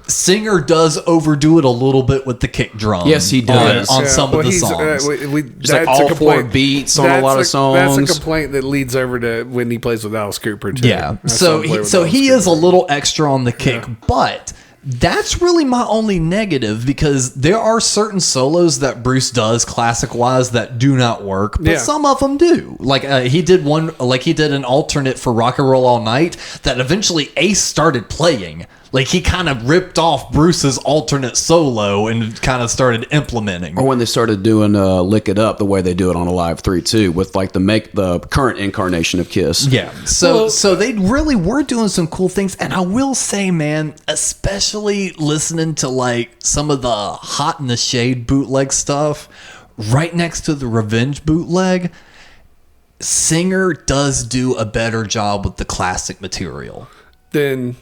Singer does overdo it a little bit with the kick drum. Yes, he does. On some of the songs. Just like all 4 beats on a lot of songs. That's a complaint that leads over to when he plays with Alice Cooper, too. Yeah. So he is a little extra on the kick, but that's really my only negative, because there are certain solos that Bruce does classic-wise that do not work, but some of them do. Like he did an alternate for Rock and Roll All Night that eventually Ace started playing. Like, he kind of ripped off Bruce's alternate solo and kind of started implementing. Or when they started doing Lick It Up the way they do it on Alive 3 too, with like the current incarnation of Kiss. Yeah. So they really were doing some cool things. And I will say, man, especially listening to like some of the Hot in the Shade bootleg stuff right next to the Revenge bootleg, Singer does do a better job with the classic material Then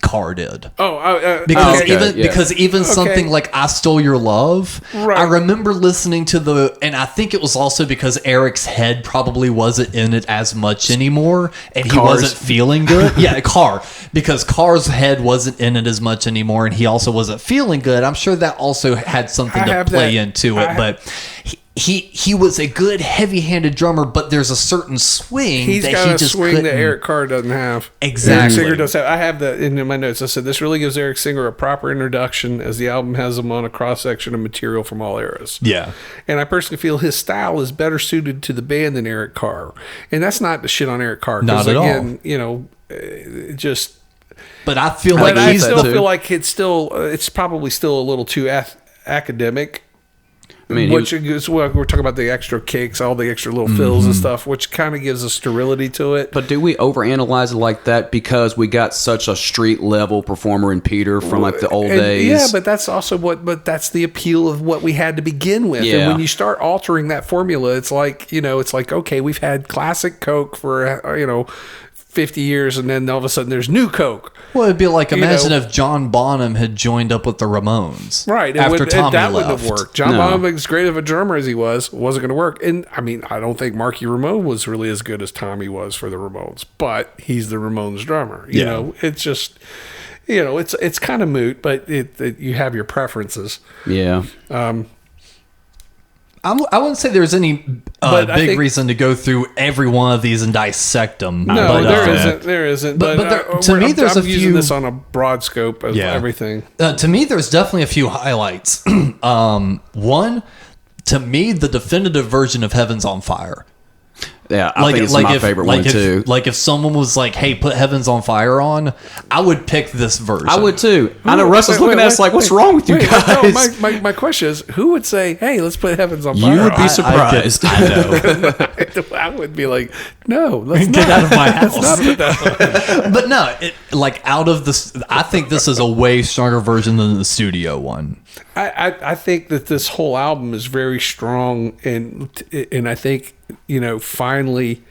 Carr did. Because even something like I Stole Your Love, Right. I remember listening to and I think it was also because Eric's head probably wasn't in it as much anymore, and he wasn't feeling good. Yeah, Carr, because Carr's head wasn't in it as much anymore, and he also wasn't feeling good. I'm sure that also had something to play into it, but he was a good heavy-handed drummer, but there's a certain swing he's that got he a just swing couldn't. that Eric Carr doesn't have. Exactly. Eric Singer does have. I have that in my notes. I said this really gives Eric Singer a proper introduction, as the album has him on a cross section of material from all eras. Yeah. And I personally feel his style is better suited to the band than Eric Carr. And that's not the shit on Eric Carr. Not at again, all. You know, it just. But I feel But like I he's still feel like it's probably still a little too academic. I mean, which is what we're talking about, the extra kicks, all the extra little fills and stuff, which kind of gives a sterility to it. But do we overanalyze it like that because we got such a street level performer in Peter from like the old days? Yeah, but that's also but that's the appeal of what we had to begin with. Yeah. And when you start altering that formula, it's like, okay, we've had classic Coke for 50 years, and then all of a sudden there's new Coke. Well, it'd be like, imagine if John Bonham had joined up with the Ramones. Right. After Tommy that left. wouldn't have worked. John Bonham, as great of a drummer as he wasn't going to work. And I mean, I don't think Marky Ramone was really as good as Tommy was for the Ramones, but he's the Ramones drummer. You know, it's just, it's kind of moot, but you have your preferences. Yeah. I wouldn't say there's any big reason to go through every one of these and dissect them. No, but, there isn't. But to me, there's I'm a using few. this on a broad scope of everything. To me, there's definitely a few highlights. One, to me, the definitive version of Heaven's on Fire. Yeah, I think it's my favorite one too. Like if someone was like, "Hey, put Heavens on Fire on," I would pick this version. I would too. I know Russ is looking at us like, "What's wrong with you guys?" No, my question is, who would say, "Hey, let's put Heavens on Fire"? You would be surprised. I know. I would be like, "No, let's Get out of my house." Let's not put that on. But no, out of this, I think this is a way stronger version than the studio one. I think that this whole album is very strong, and I think finally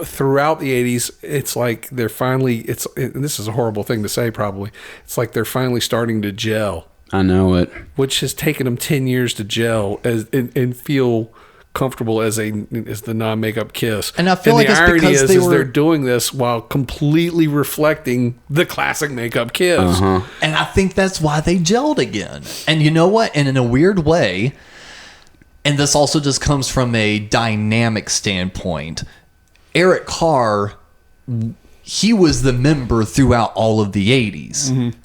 throughout the 80s, it's like they're finally and this is a horrible thing to say probably, it's like they're finally starting to gel. I know it. Which has taken them 10 years to gel and feel comfortable as the non-makeup Kiss. And I feel like the it's irony because they're doing this while completely reflecting the classic makeup Kiss. Uh-huh. And I think that's why they gelled again. And you know what? And in a weird way, and this also just comes from a dynamic standpoint, Eric Carr, he was the member throughout all of the 80s. Mm-hmm.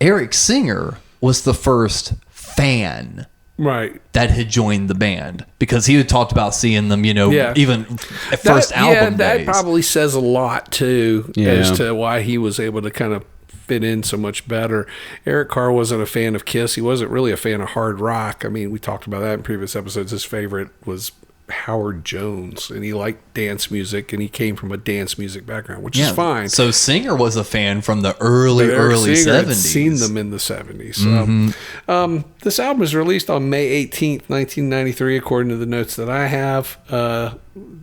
Eric Singer was the first fan. Right. That had joined the band, because he had talked about seeing them, even at first album days. That probably says a lot too, as to why he was able to kind of fit in so much better. Eric Carr wasn't a fan of Kiss. He wasn't really a fan of hard rock. I mean, we talked about that in previous episodes. His favorite was Howard Jones, and he liked dance music, and he came from a dance music background, which is fine. So Singer was a fan from the early Singer 70s. had seen them in the 70s. So, this album was released on May 18th, 1993, according to the notes that I have.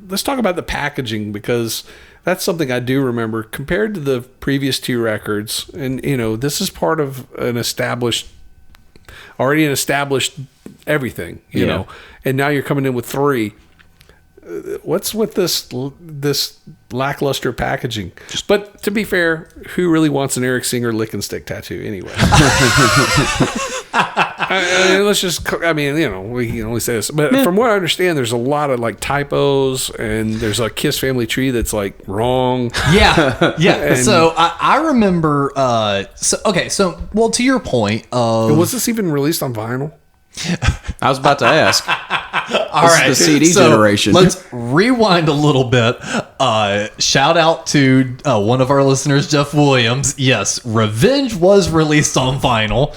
Let's talk about the packaging, because that's something I do remember compared to the previous two records. And, this is part of an established everything, you know, and now you're coming in with three. What's with this lackluster packaging? But to be fair, who really wants an Eric Singer lick and stick tattoo anyway? We can only say this, but from what I understand, there's a lot of like typos, and there's a Kiss family tree that's like wrong. Yeah. So I remember. To your point, was this even released on vinyl? I was about to ask. All This right, is the CD so generation. Let's rewind a little bit. Shout out to one of our listeners, Jeff Williams. Yes, Revenge was released on vinyl.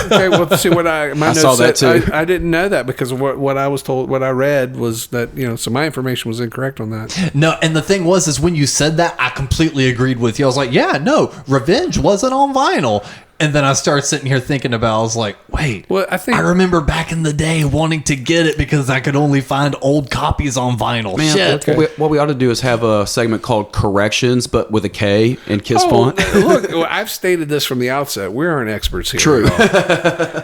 Okay, well, see what my I notes saw that said, too. I didn't know that because of what I was told, what I read was that, so my information was incorrect on that. No, and the thing was, is when you said that, I completely agreed with you. I was like, yeah, no, Revenge wasn't on vinyl. And then I started sitting here thinking about, I was like, wait, Well, I remember back in the day wanting to get it because I could only find old copies on vinyl. Man, Shit. what we ought to do is have a segment called Corrections, but with a K in Kiss font. Look, I've stated this from the outset. We aren't experts here. True.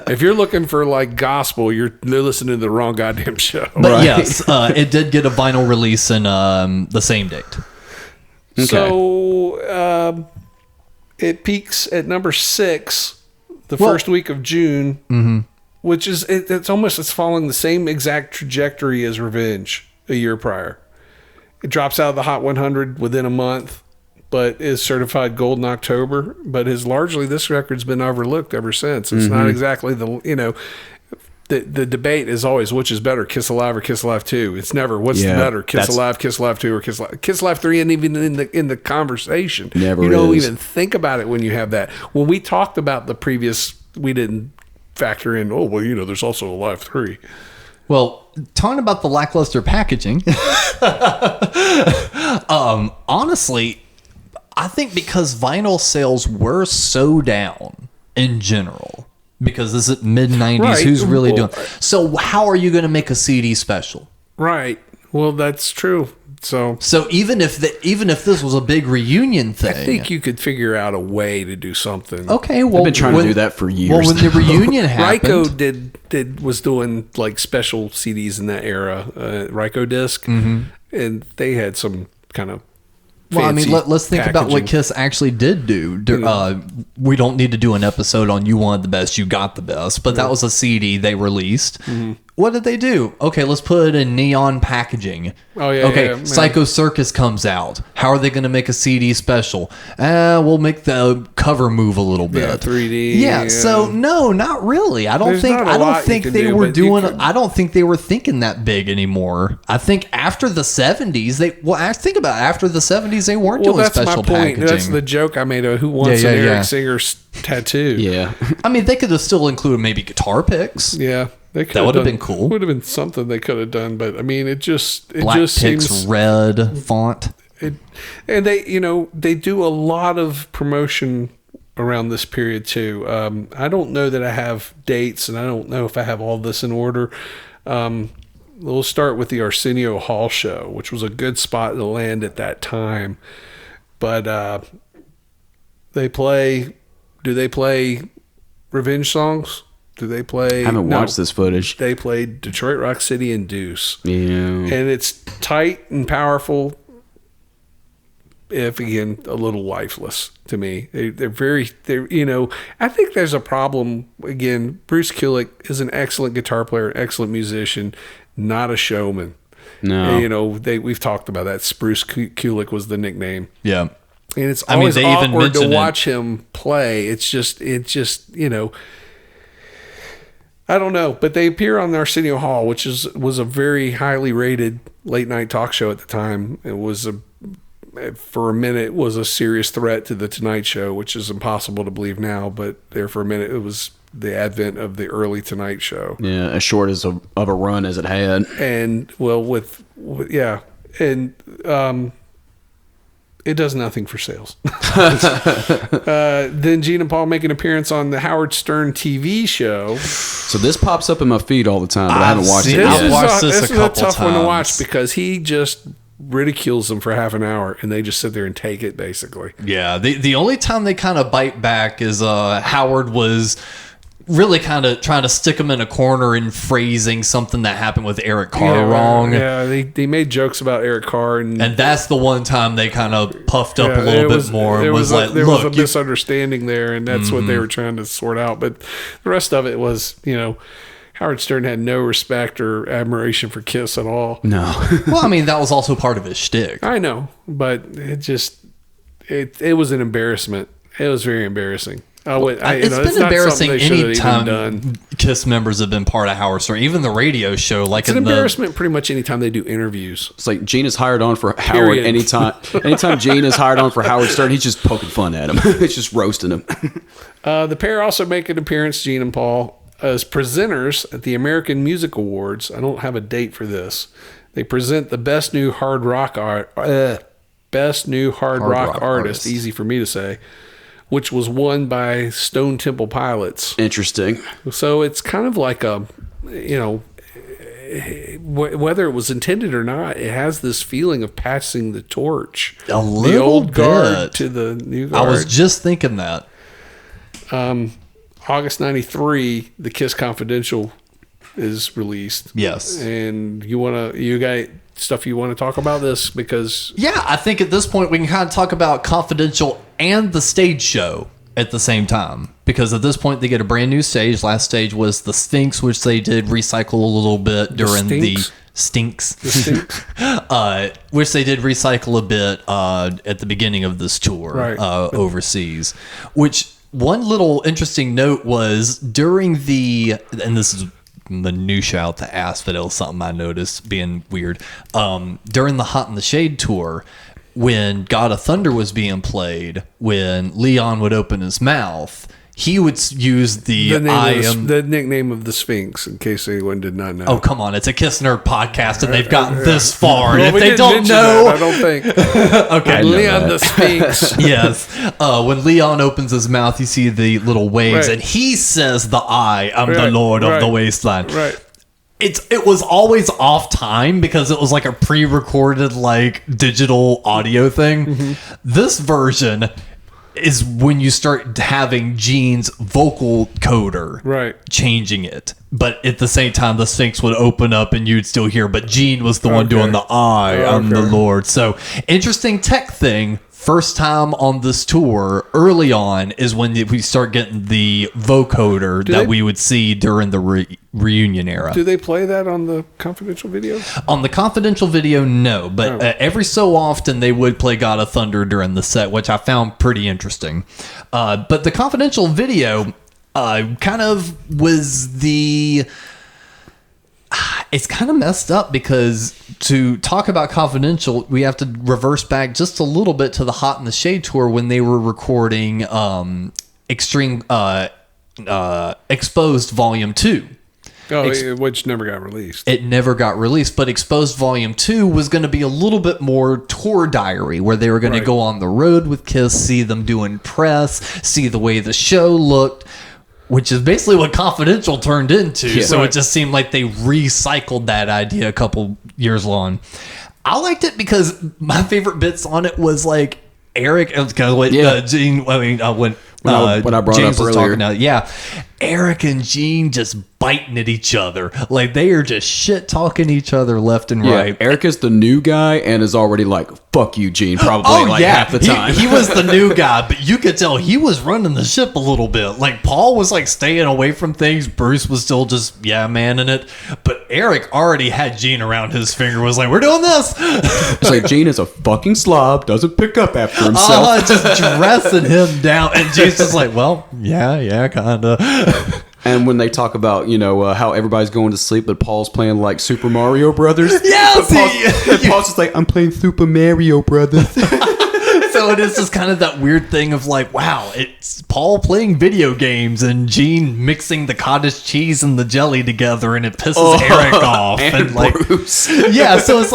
If you're looking for like gospel, you're listening to the wrong goddamn show. But yes, it did get a vinyl release in the same date. Okay. So it peaks at number 6 the first week of June, which is it's following the same exact trajectory as Revenge a year prior. It drops out of the Hot 100 within a month, but is certified gold in October. But this record's been overlooked ever since. It's not exactly the debate is always which is better, Kiss Alive or Kiss Alive 2. It's never what's the better, Kiss Alive, Kiss Alive 2, or Kiss Alive 3, and even in the conversation. Never you don't is. even think about it when you have that. When we talked about the previous, we didn't factor in, there's also Alive 3. Well, talking about the lackluster packaging, honestly, I think because vinyl sales were so down in general, because this is mid-90s, Right. who's really Well, doing... So how are you going to make a CD special? Right. Well, that's true. So even if this was a big reunion thing... I think you could figure out a way to do something. Okay, well... I've been trying to do that for years. Well, when the reunion happened... Ryko was doing like special CDs in that era, Ryko disc, and they had some kind of Well, I mean, fancy let's think about what packaging. Kiss actually did do. We don't need to do an episode on You Wanted the Best, You Got the Best, but that was a CD they released. What did they do? Okay, let's put it in neon packaging. Oh, yeah, Okay, yeah, man. Psycho Circus comes out. How are they going to make a CD special? We'll make the cover move a little bit. Yeah, 3D. Yeah, so no, not really. I don't There's think not a I don't lot you think can they do, were but you doing could- I don't think they were thinking that big anymore. I think after the 70s think about it, after the 70s they weren't doing that's special my point. packaging. That's the joke I made of who wants Yeah, an yeah, Eric yeah. Singer's tattoo. Yeah. I mean, they could have still included maybe guitar picks. Yeah. They could That have would have done- been cool. Would have been something they could have done, but I mean, it just Black picks, seems red font. and they do a lot of promotion around this period too. I don't know that I have dates, and I don't know if I have all this in order. We'll start with the Arsenio Hall show, which was a good spot to land at that time. But do they play Revenge songs? Do they play? I haven't watched this footage. They played Detroit Rock City and Deuce. Yeah. And it's tight and powerful, if again a little lifeless to me. I think there's a problem. Again, Bruce Kulick is an excellent guitar player, excellent musician, not a showman. No. And, we've talked about that. Spruce Kulick was the nickname. Yeah. And it's always they even awkward to mention it. watch him play. It's just I don't know, but they appear on Arsenio Hall, which was a very highly rated late night talk show at the time. It was for a minute was a serious threat to the Tonight Show, which is impossible to believe now. But there for a minute, it was the advent of the early Tonight Show. Yeah, as short as of a run as it had. And it does nothing for sales. Then Gene and Paul make an appearance on the Howard Stern TV show. So this pops up in my feed all the time, but I haven't watched it I've yet. watched this This a is a couple tough one to times. watch because he just ridicules them for half an hour and they just sit there and take it basically. Yeah. The only time they kind of bite back is Howard was really kind of trying to stick him in a corner and phrasing something that happened with Eric Carr wrong. Yeah, they made jokes about Eric Carr and that's the one time they kind of puffed up a little bit more. There And was like, there was a look, misunderstanding there, and that's what they were trying to sort out. But the rest of it was, Howard Stern had no respect or admiration for Kiss at all. No. well, I mean, that was also part of his shtick. I know, but it was an embarrassment. It was very embarrassing. It's been embarrassing any time Kiss members have been part of Howard Stern, even the radio show. Like, it's an embarrassment pretty much anytime they do interviews. It's like Gene is hired on for Howard anytime. Anytime Gene is hired on for Howard Stern, he's just poking fun at him. He's just roasting him. The pair also make an appearance, Gene and Paul, as presenters at the American Music Awards. I don't have a date for this. They present the best new hard rock artist. Easy for me to say. Which was won by Stone Temple Pilots. Interesting. So it's kind of like a, whether it was intended or not, it has this feeling of passing the torch. A little the old bit. guard to the new guard. I was just thinking that. August 93, the Kiss Confidential is released. Yes. And you got stuff you want to talk about this? Because I think at this point we can kind of talk about Confidential and the stage show at the same time, because at this point they get a brand new stage. Last stage was the Sphinx, which they did recycle a little bit during the Stinks. Which they did recycle a bit at the beginning of this tour, overseas. Which one little interesting note was during and this is minutia out the ass, but it was something I noticed being weird. During the Hot in the Shade tour, when God of Thunder was being played, when Leon would open his mouth, he would use the nickname of the Sphinx, in case anyone did not know. Oh, come on. It's a Kiss Nerd podcast, and they've gotten this far. Well, if they don't know... That, I don't think. Okay. Leon the Sphinx. Yes. When Leon opens his mouth, you see the little waves, and he says I'm the Lord of the Wasteland. Right. It was always off time because it was like a pre-recorded digital audio thing. Mm-hmm. This version is when you start having Gene's vocal coder changing it. But at the same time, the Sphinx would open up and you'd still hear, but Gene was the one doing the I'm the Lord. So interesting tech thing. First time on this tour, early on, is when we start getting the vocoder that we would see during the reunion era. Do they play that on the Confidential video? On the Confidential video, no. But every so often, they would play God of Thunder during the set, which I found pretty interesting. But the Confidential video kind of was the... It's kind of messed up because to talk about Confidential, we have to reverse back just a little bit to the Hot in the Shade tour when they were recording Exposed Volume 2. Which never got released. It never got released, but Exposed Volume 2 was going to be a little bit more tour diary, where they were going to go on the road with Kiss, see them doing press, see the way the show looked, which is basically what Confidential turned into. Yeah. So it just seemed like they recycled that idea a couple years long. I liked it because my favorite bits on it was Eric, Gene, when I brought James up was earlier. Talking Eric and Gene just biting at each other. They are just shit talking each other left and right. Eric is the new guy and is already fuck you, Gene, probably half the time. He was the new guy, but you could tell he was running the ship a little bit. Paul was staying away from things. Bruce was still just, manning it. But Eric already had Gene around his finger, was we're doing this. It's Gene is a fucking slob, doesn't pick up after himself. Just dressing him down. And Gene's just yeah, kind of. And when they talk about, how everybody's going to sleep, but Paul's playing Super Mario Brothers. Yeah, Paul's just I'm playing Super Mario Brothers. So it is just kind of that weird thing of wow, it's Paul playing video games and Gene mixing the cottage cheese and the jelly together, and it pisses Eric off. And Bruce. Yeah, so it's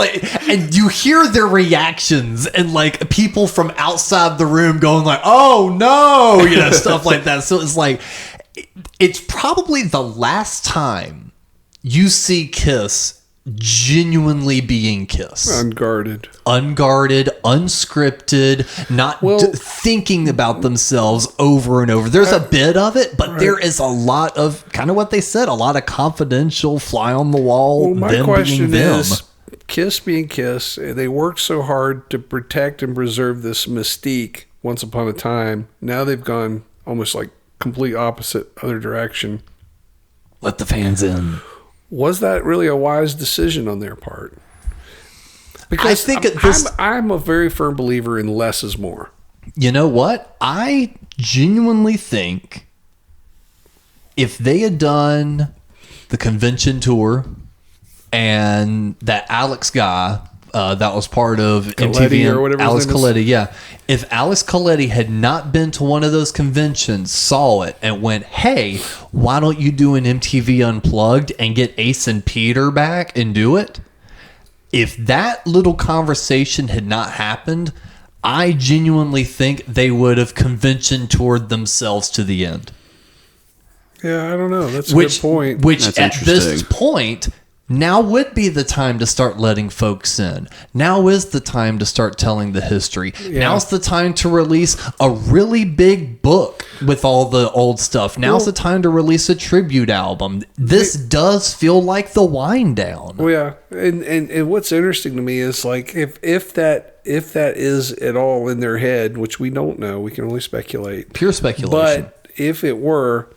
and you hear their reactions and people from outside the room going oh no, stuff like that. So it's it's probably the last time you see Kiss genuinely being Kiss. Unguarded, unscripted, not thinking about themselves over and over. There's a bit of it, but there is a lot of kind of what they said, a lot of confidential, fly on the wall. Well, my question is, Kiss being Kiss, they worked so hard to protect and preserve this mystique once upon a time. Now they've gone almost complete opposite other direction. Let the fans in. Was that really a wise decision on their part? Because I think I'm a very firm believer in less is more. You know what? I genuinely think if they had done the convention tour and that Alex guy that was part of Coletti MTV, or whatever Alex his name is. Coletti, yeah. If Alex Coletti had not been to one of those conventions, saw it, and went, hey, why don't you do an MTV Unplugged and get Ace and Peter back and do it? If that little conversation had not happened, I genuinely think they would have convention toured themselves to the end. Yeah, I don't know. That's a good point. Which That's at this interesting. point, now would be the time to start letting folks in. Now is the time to start telling the history. Yeah. Now's the time to release a really big book with all the old stuff. Now's the time to release a tribute album. This does feel like the wind down. Well, yeah, and what's interesting to me is like if that is at all in their head, which we don't know, we can only speculate. Pure speculation. But if it were,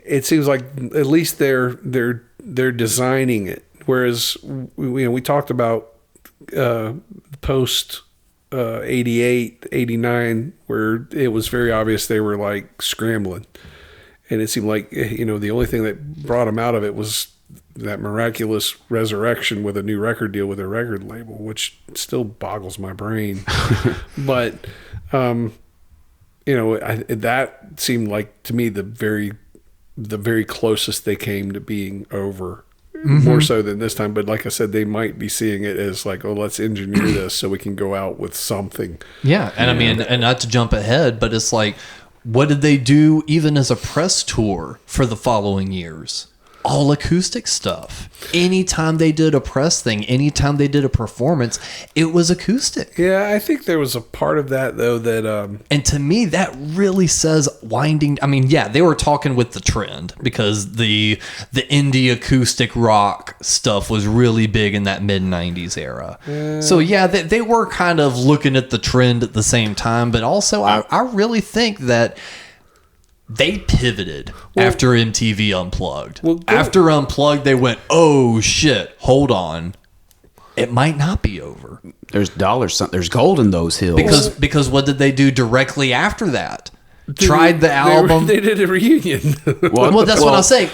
it seems like at least they're designing it. Whereas we talked about post 88, 89, where it was very obvious they were like scrambling, and it seemed like the only thing that brought them out of it was that miraculous resurrection with a new record deal with a record label, which still boggles my brain. But that seemed like to me the very closest they came to being over, more so than this time. But like I said, they might be seeing it as like, oh, let's engineer this so we can go out with something. Yeah, and I mean, and not to jump ahead, but it's like, what did they do even as a press tour for the following years? All acoustic stuff. Anytime they did a press thing, anytime they did a performance, it was acoustic. Yeah, I think there was a part of that though that and to me that really says winding. I mean, yeah, they were talking with the trend because the indie acoustic rock stuff was really big in that mid 90s era. So yeah, they were kind of looking at the trend at the same time, but also I really think that they pivoted after MTV Unplugged. After Unplugged, they went, oh shit, hold on. It might not be over. There's there's gold in those hills. Because what did they do directly after that? Tried the album. They did a reunion. Well, that's what I'm saying.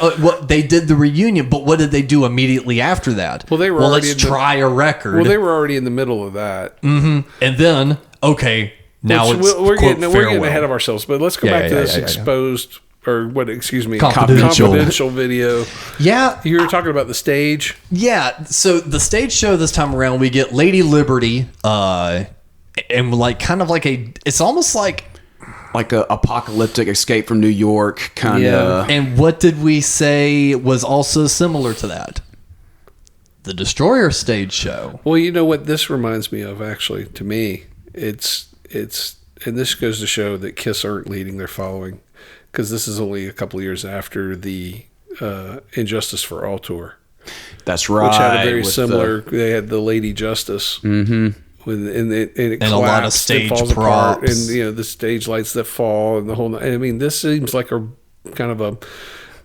They did the reunion, but what did they do immediately after that? Well, they were let's try a record. Well, they were already in the middle of that. Mm-hmm. And then, okay, now we're getting ahead of ourselves, but let's go back to this exposed or what? Excuse me, confidential video. Yeah, you were talking about the stage. Yeah, so the stage show this time around, we get Lady Liberty, and like kind of like it's almost like a apocalyptic escape from New York kind of. Yeah. And what did we say was also similar to that? The Destroyer stage show. Well, you know what this reminds me of, actually, to me, it's and this goes to show that Kiss aren't leading, they're following, because this is only a couple of years after the Injustice for All tour. That's right. Which had a very similar. They had the Lady Justice. Mm-hmm. And it and a lot of stage props, apart, and the stage lights that fall, and the whole. I mean, this seems like a kind of a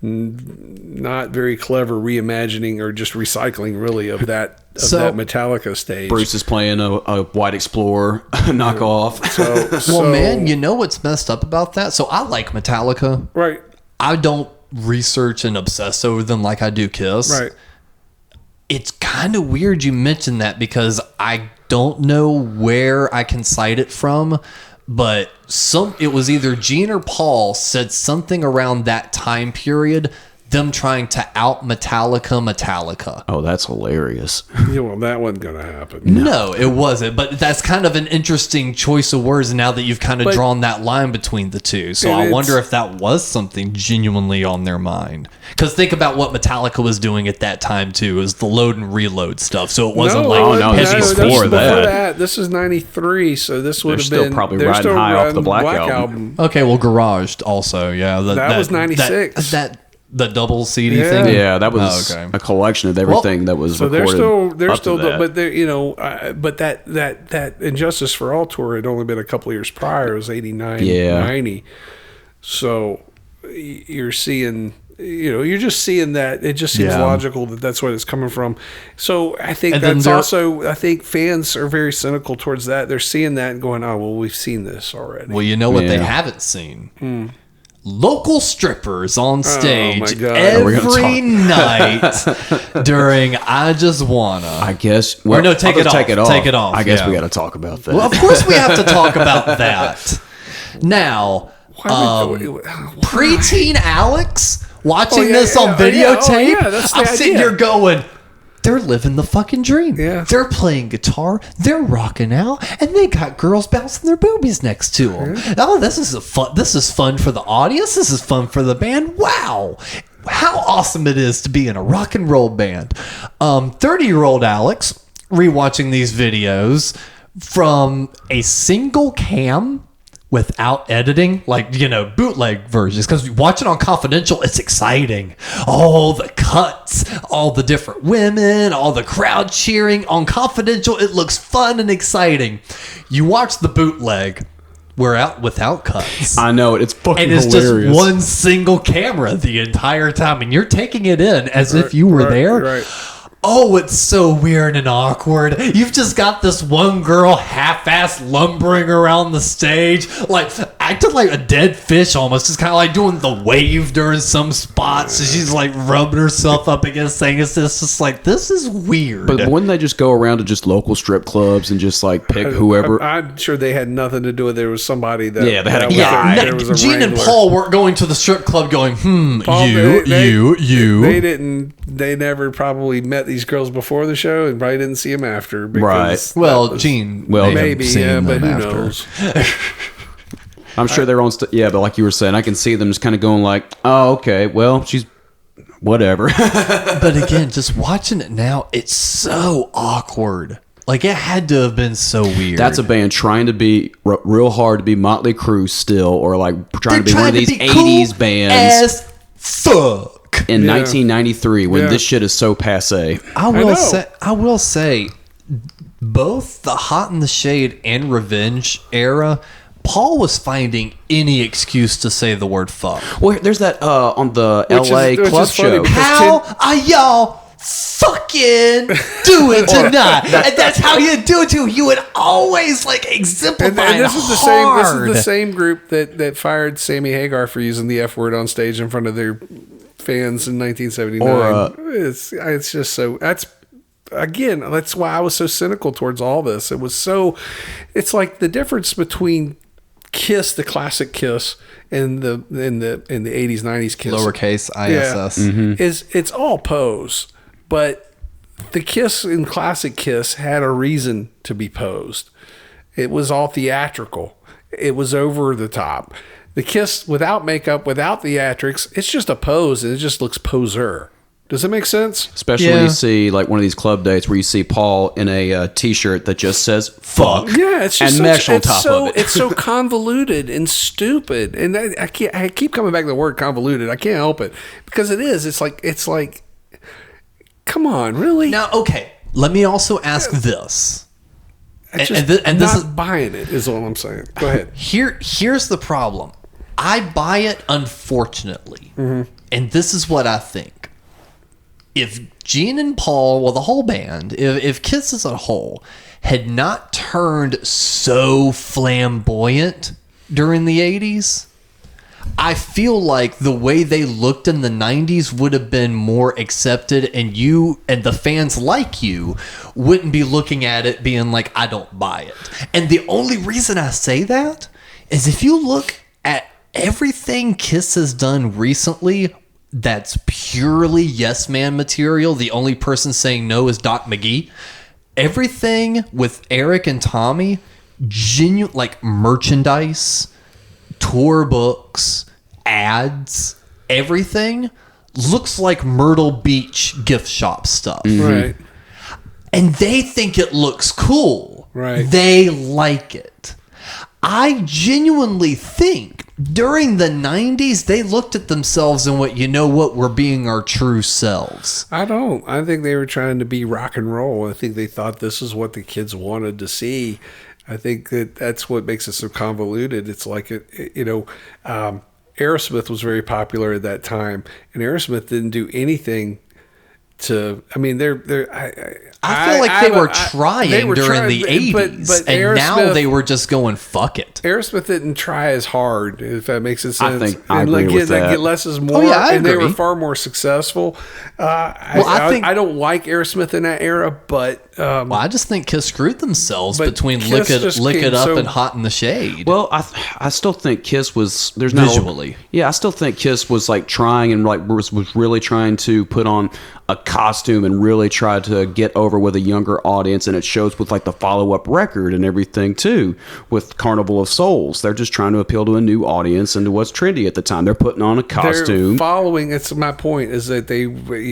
not very clever reimagining or just recycling, really, of that that Metallica stage. Bruce is playing a White Explorer knockoff. Well, man, you know what's messed up about that? So I like Metallica. Right. I don't research and obsess over them like I do Kiss. Right. It's kind of weird you mentioned that because I don't know where I can cite it from, but it was either Gene or Paul said something around that time period, them trying to out Metallica. Oh, that's hilarious. Yeah, well, that wasn't going to happen. No, it wasn't. But that's kind of an interesting choice of words now that you've kind of drawn that line between the two. So I wonder if that was something genuinely on their mind. Because think about what Metallica was doing at that time, too, is the load and reload stuff. So it wasn't this was before that. This is 93, so this would have been... They're still probably riding high off the Black album. Okay, well, Garaged also, yeah. That was 96. The double CD thing? Yeah, that was a collection of everything that was recorded. So they're still, but they're, but that Injustice for All tour had only been a couple of years prior. It was 89, 90. So you're seeing, you're just seeing that. It just seems logical that that's what it's coming from. So I think I think fans are very cynical towards that. They're seeing that and going, oh, well, we've seen this already. Well, you know what they haven't seen? Local strippers on stage every night during I Just Wanna. I guess. Well, no, take it off. Take it off. I guess we got to talk about that. Well, of course we have to talk about that. Now, preteen Alex watching this on videotape. I'm sitting here going, they're living the fucking dream. Yeah. They're playing guitar, they're rocking out, and they got girls bouncing their boobies next to them. Oh, this is fun. This is fun for the audience. This is fun for the band. Wow. How awesome it is to be in a rock and roll band. 30-year-old Alex rewatching these videos from a single cam without editing, like, bootleg versions, because watch it on Confidential, it's exciting. All the cuts, all the different women, all the crowd cheering. On Confidential, it looks fun and exciting. You watch the bootleg, we're out without cuts. I know, it's fucking hilarious. And it's just one single camera the entire time, and you're taking it in as if you were there. Right. Oh, it's so weird and awkward. You've just got this one girl half-ass lumbering around the stage, like acting like a dead fish almost, just kind of like doing the wave during some spots. And she's like rubbing herself up against things. It's just like, this is weird. But wouldn't they just go around to just local strip clubs and just like pick whoever? I'm sure they had nothing to do with it. There was somebody that... Yeah, they had a guy. There was a Gene wrangler. and Paul weren't going to the strip club going, Paul, you. They never probably met these girls before the show and probably didn't see them after. Right. Well, Gene, maybe, but who knows? I'm sure they're on. But like you were saying, I can see them just kind of going like, "Oh, okay, well, she's whatever." But again, just watching it now, it's so awkward. Like, it had to have been so weird. That's a band trying to be real hard to be Motley Crue still, or like trying to be one of these '80s cool bands. As fuck. In 1993, when this shit is so passe. I will say, both the Hot in the Shade and Revenge era, Paul was finding any excuse to say the word fuck. Well, there's that on the LA club show. How are y'all fucking do it tonight? And that's how you do it too. You would always like exemplify and this is hard. the same group that fired Sammy Hagar for using the F word on stage in front of their fans in 1979. It's just so that's why I was so cynical towards all this. It's like the difference between Kiss, the classic Kiss, and the 80s 90s Kiss, lowercase ISS, is it's all pose, but the Kiss in classic Kiss had a reason to be posed. It was all theatrical. It was over the top. The Kiss without makeup, without theatrics, it's just a pose, and it just looks poser. Does it make sense? Especially when you see like one of these club dates where you see Paul in a T-shirt that just says "fuck" yeah, it's just and mesh on top of it. It's so convoluted and stupid, and I keep coming back to the word convoluted. I can't help it because it is. It's like, come on, really? Now, okay. Let me also ask this. I'm not buying it. Is all I'm saying. Go ahead. Here's the problem. I buy it, unfortunately, and this is what I think. If Gene and Paul, well, the whole band, if Kiss as a whole had not turned so flamboyant during the 80s, I feel like the way they looked in the 90s would have been more accepted, and you and the fans like you wouldn't be looking at it being like, I don't buy it. And the only reason I say that is if you look at everything Kiss has done recently that's purely yes man material, the only person saying no is Doc McGee. Everything with Eric and Tommy, genuine, like merchandise, tour books, ads, everything looks like Myrtle Beach gift shop stuff. Right. And they think it looks cool. Right. They like it. I genuinely think during the 90s, they looked at themselves and went, you know what, we're being our true selves. I don't. I think they were trying to be rock and roll. I think they thought this is what the kids wanted to see. I think that's what makes it so convoluted. It's like, Aerosmith was very popular at that time, and Aerosmith didn't do anything to. I mean, I feel like they were trying during the 80s, and now they were just going, fuck it. Aerosmith didn't try as hard, if that makes sense. I think I agree with that. Get less is more, and they were far more successful. I don't like Aerosmith in that era, but I just think Kiss screwed themselves between Lick It Up and Hot in the Shade. Well, I still think Kiss was visually. I still think Kiss was like trying and like was really trying to put on a costume and really try to get over with a younger audience, and it shows with like the follow-up record and everything too with Carnival of Souls. They're just trying to appeal to a new audience and to what's trendy at the time. They're putting on a costume. They're following. It's my point is that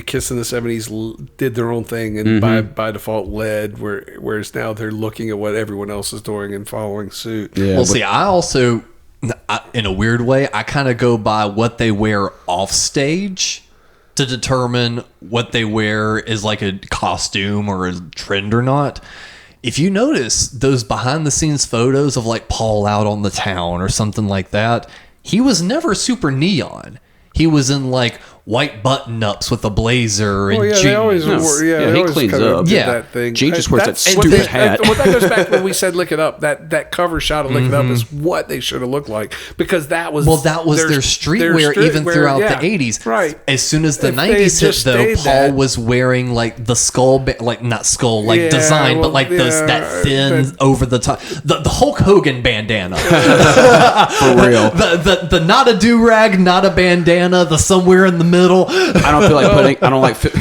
Kiss in the 70s did their own thing and by default led, whereas now they're looking at what everyone else is doing and following suit. Yeah, well, see, I also, in a weird way, I kind of go by what they wear off stage to determine what they wear is like a costume or a trend or not. If you notice those behind the scenes photos of like Paul out on the town or something like that, he was never super neon. He was in like white button-ups with a blazer and jeans. They always he cleans up. That thing. Gene just wears that stupid hat. Well, that goes back when we said "Lick It Up." That cover shot of "Lick It Up" is what they should have looked like, because that was their streetwear even throughout the 80s. Right. As soon as the 90s hit, though, Paul was wearing like the skull, design, but like that thin over the top, the Hulk Hogan bandana. For real. The not a do rag, not a bandana, the somewhere in the middle. I don't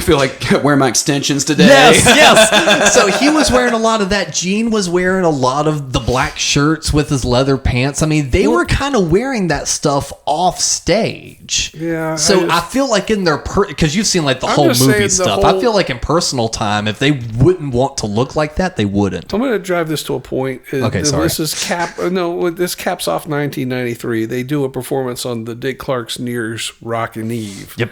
feel like wearing my extensions today. Yes. So he was wearing a lot of that. Gene was wearing a lot of the black shirts with his leather pants. I mean, they were kind of wearing that stuff off stage. Yeah. So I feel like in their because you've seen like the whole movie stuff. I feel like in personal time, if they wouldn't want to look like that, they wouldn't. I'm going to drive this to a point. Okay, sorry. This caps off 1993. They do a performance on the Dick Clark's Nears Rockin' Eve. Yep.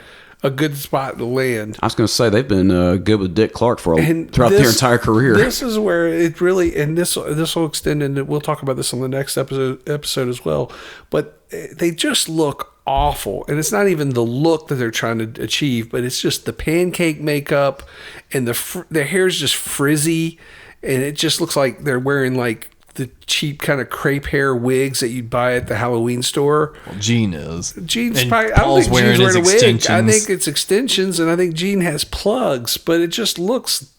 A good spot to land. I was going to say they've been good with Dick Clark throughout their entire career. This is where it really, and this will extend, and we'll talk about this on the next episode as well. But they just look awful, and it's not even the look that they're trying to achieve, but it's just the pancake makeup, and their hair's just frizzy, and it just looks like they're wearing like the cheap kind of crepe hair wigs that you'd buy at the Halloween store. Well, Gene is. Gene's probably. I don't think Gene's wearing a wig. I think it's extensions, and I think Gene has plugs. But it just looks.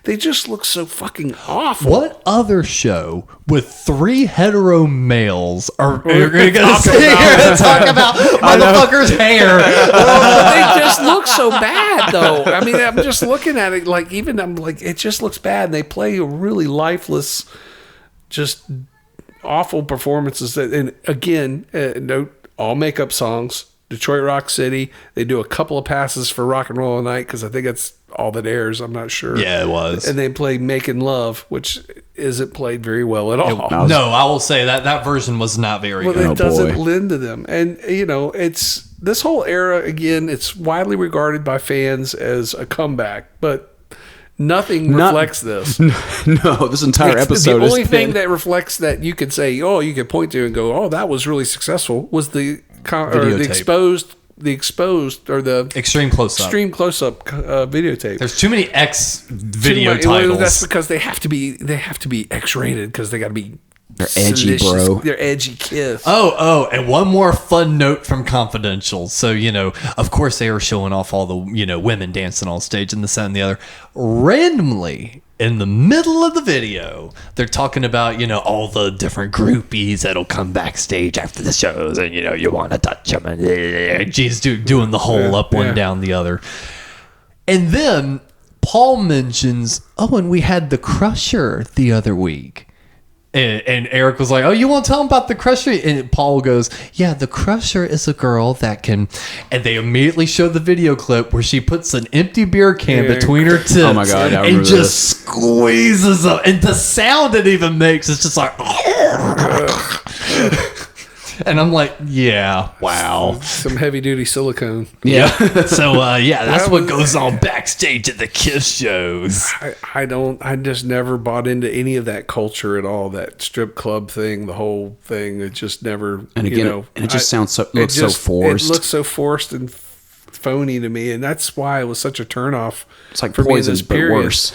They just look so fucking awful. What other show with three hetero males are going to sit here and talk about motherfucker's hair? They just look so bad, though. I mean, I'm just looking at it like it just looks bad. And they play a really lifeless, just awful performances. And again, note all makeup songs. Detroit Rock City. They do a couple of passes for Rock and Roll All Night because I think that's all that airs. I'm not sure. Yeah, it was. And they play Making Love, which isn't played very well at all. No, I will say that version was not very good. It doesn't lend to them. And, it's this whole era, again, it's widely regarded by fans as a comeback, but nothing reflects this. No, this entire episode the only thing that reflects that you could say, you could point to and go, that was really successful, was the exposed or the extreme close up videotape. There's too many X video titles. Well, that's because they have to be X rated because they got to be. They're edgy, bro. They're edgy Kiss. Oh, and one more fun note from Confidential. So, of course they were showing off all the, women dancing on stage and this, that, and the other. Randomly, in the middle of the video, they're talking about, all the different groupies that'll come backstage after the shows and, you want to touch them. And Gene's doing the whole up one, down the other. And then Paul mentions, and we had the Crusher the other week. And Eric was like, you want to tell him about the Crusher? And Paul goes, yeah, the Crusher is a girl that can... And they immediately show the video clip where she puts an empty beer can between her tips. Oh my God, and just squeezes them. And the sound it even makes is just like... And I'm like, yeah, wow. Some heavy duty silicone. Yeah. So, that's what goes on backstage at the Kiss shows. I just never bought into any of that culture at all. That strip club thing, the whole thing. It just never, And again, it just looks so forced. It looks so forced and phony to me. And that's why it was such a turnoff. It's like for Poison, me in this but period. worse.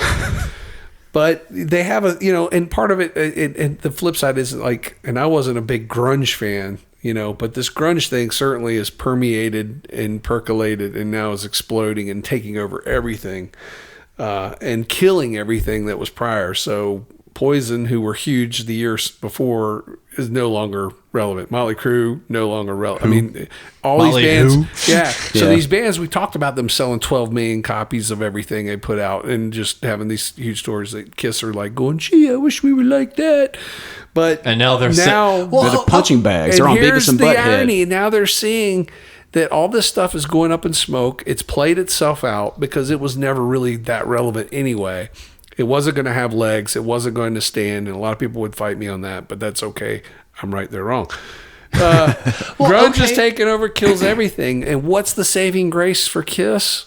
But they have and part of it, and the flip side is like, and I wasn't a big grunge fan, but this grunge thing certainly is permeated and percolated and now is exploding and taking over everything and killing everything that was prior. So Poison, who were huge the years before, is no longer relevant. Motley Crue, no longer relevant. I mean, all Motley these bands. who? Yeah. So these bands, we talked about them selling 12 million copies of everything they put out and just having these huge stores that Kiss are like going, gee, I wish we were like that. But And now they're They're the punching bags. They're on Beavis and the Butthead. irony. Now they're seeing that all this stuff is going up in smoke. It's played itself out because it was never really that relevant anyway. It wasn't going to have legs. It wasn't going to stand. And a lot of people would fight me on that, but that's okay. I'm right, they're wrong. Grunge is taking over, kills everything. And what's the saving grace for Kiss?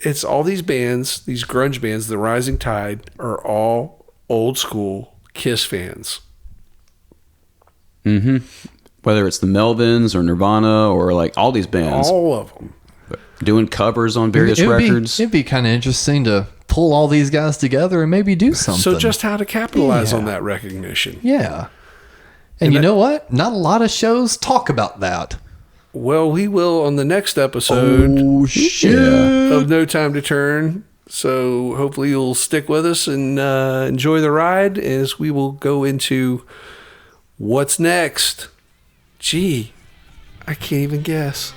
It's all these bands, these grunge bands, the Rising Tide, are all old school Kiss fans. Mm-hmm. Whether it's the Melvins or Nirvana or like all these bands. All of them. Doing covers on various records. It'd be kind of interesting to pull all these guys together and maybe do something. So just how to capitalize on that recognition. Yeah. And you know what? Not a lot of shows talk about that. Well, we will on the next episode of No Time to Turn. So hopefully you'll stick with us and enjoy the ride as we will go into what's next. Gee, I can't even guess.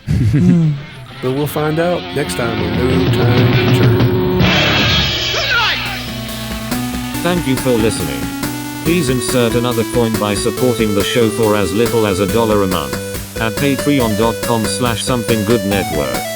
But we'll find out next time on No Time to Turn. Thank you for listening. Please insert another coin by supporting the show for as little as $1 a month at patreon.com/somethinggoodnetwork.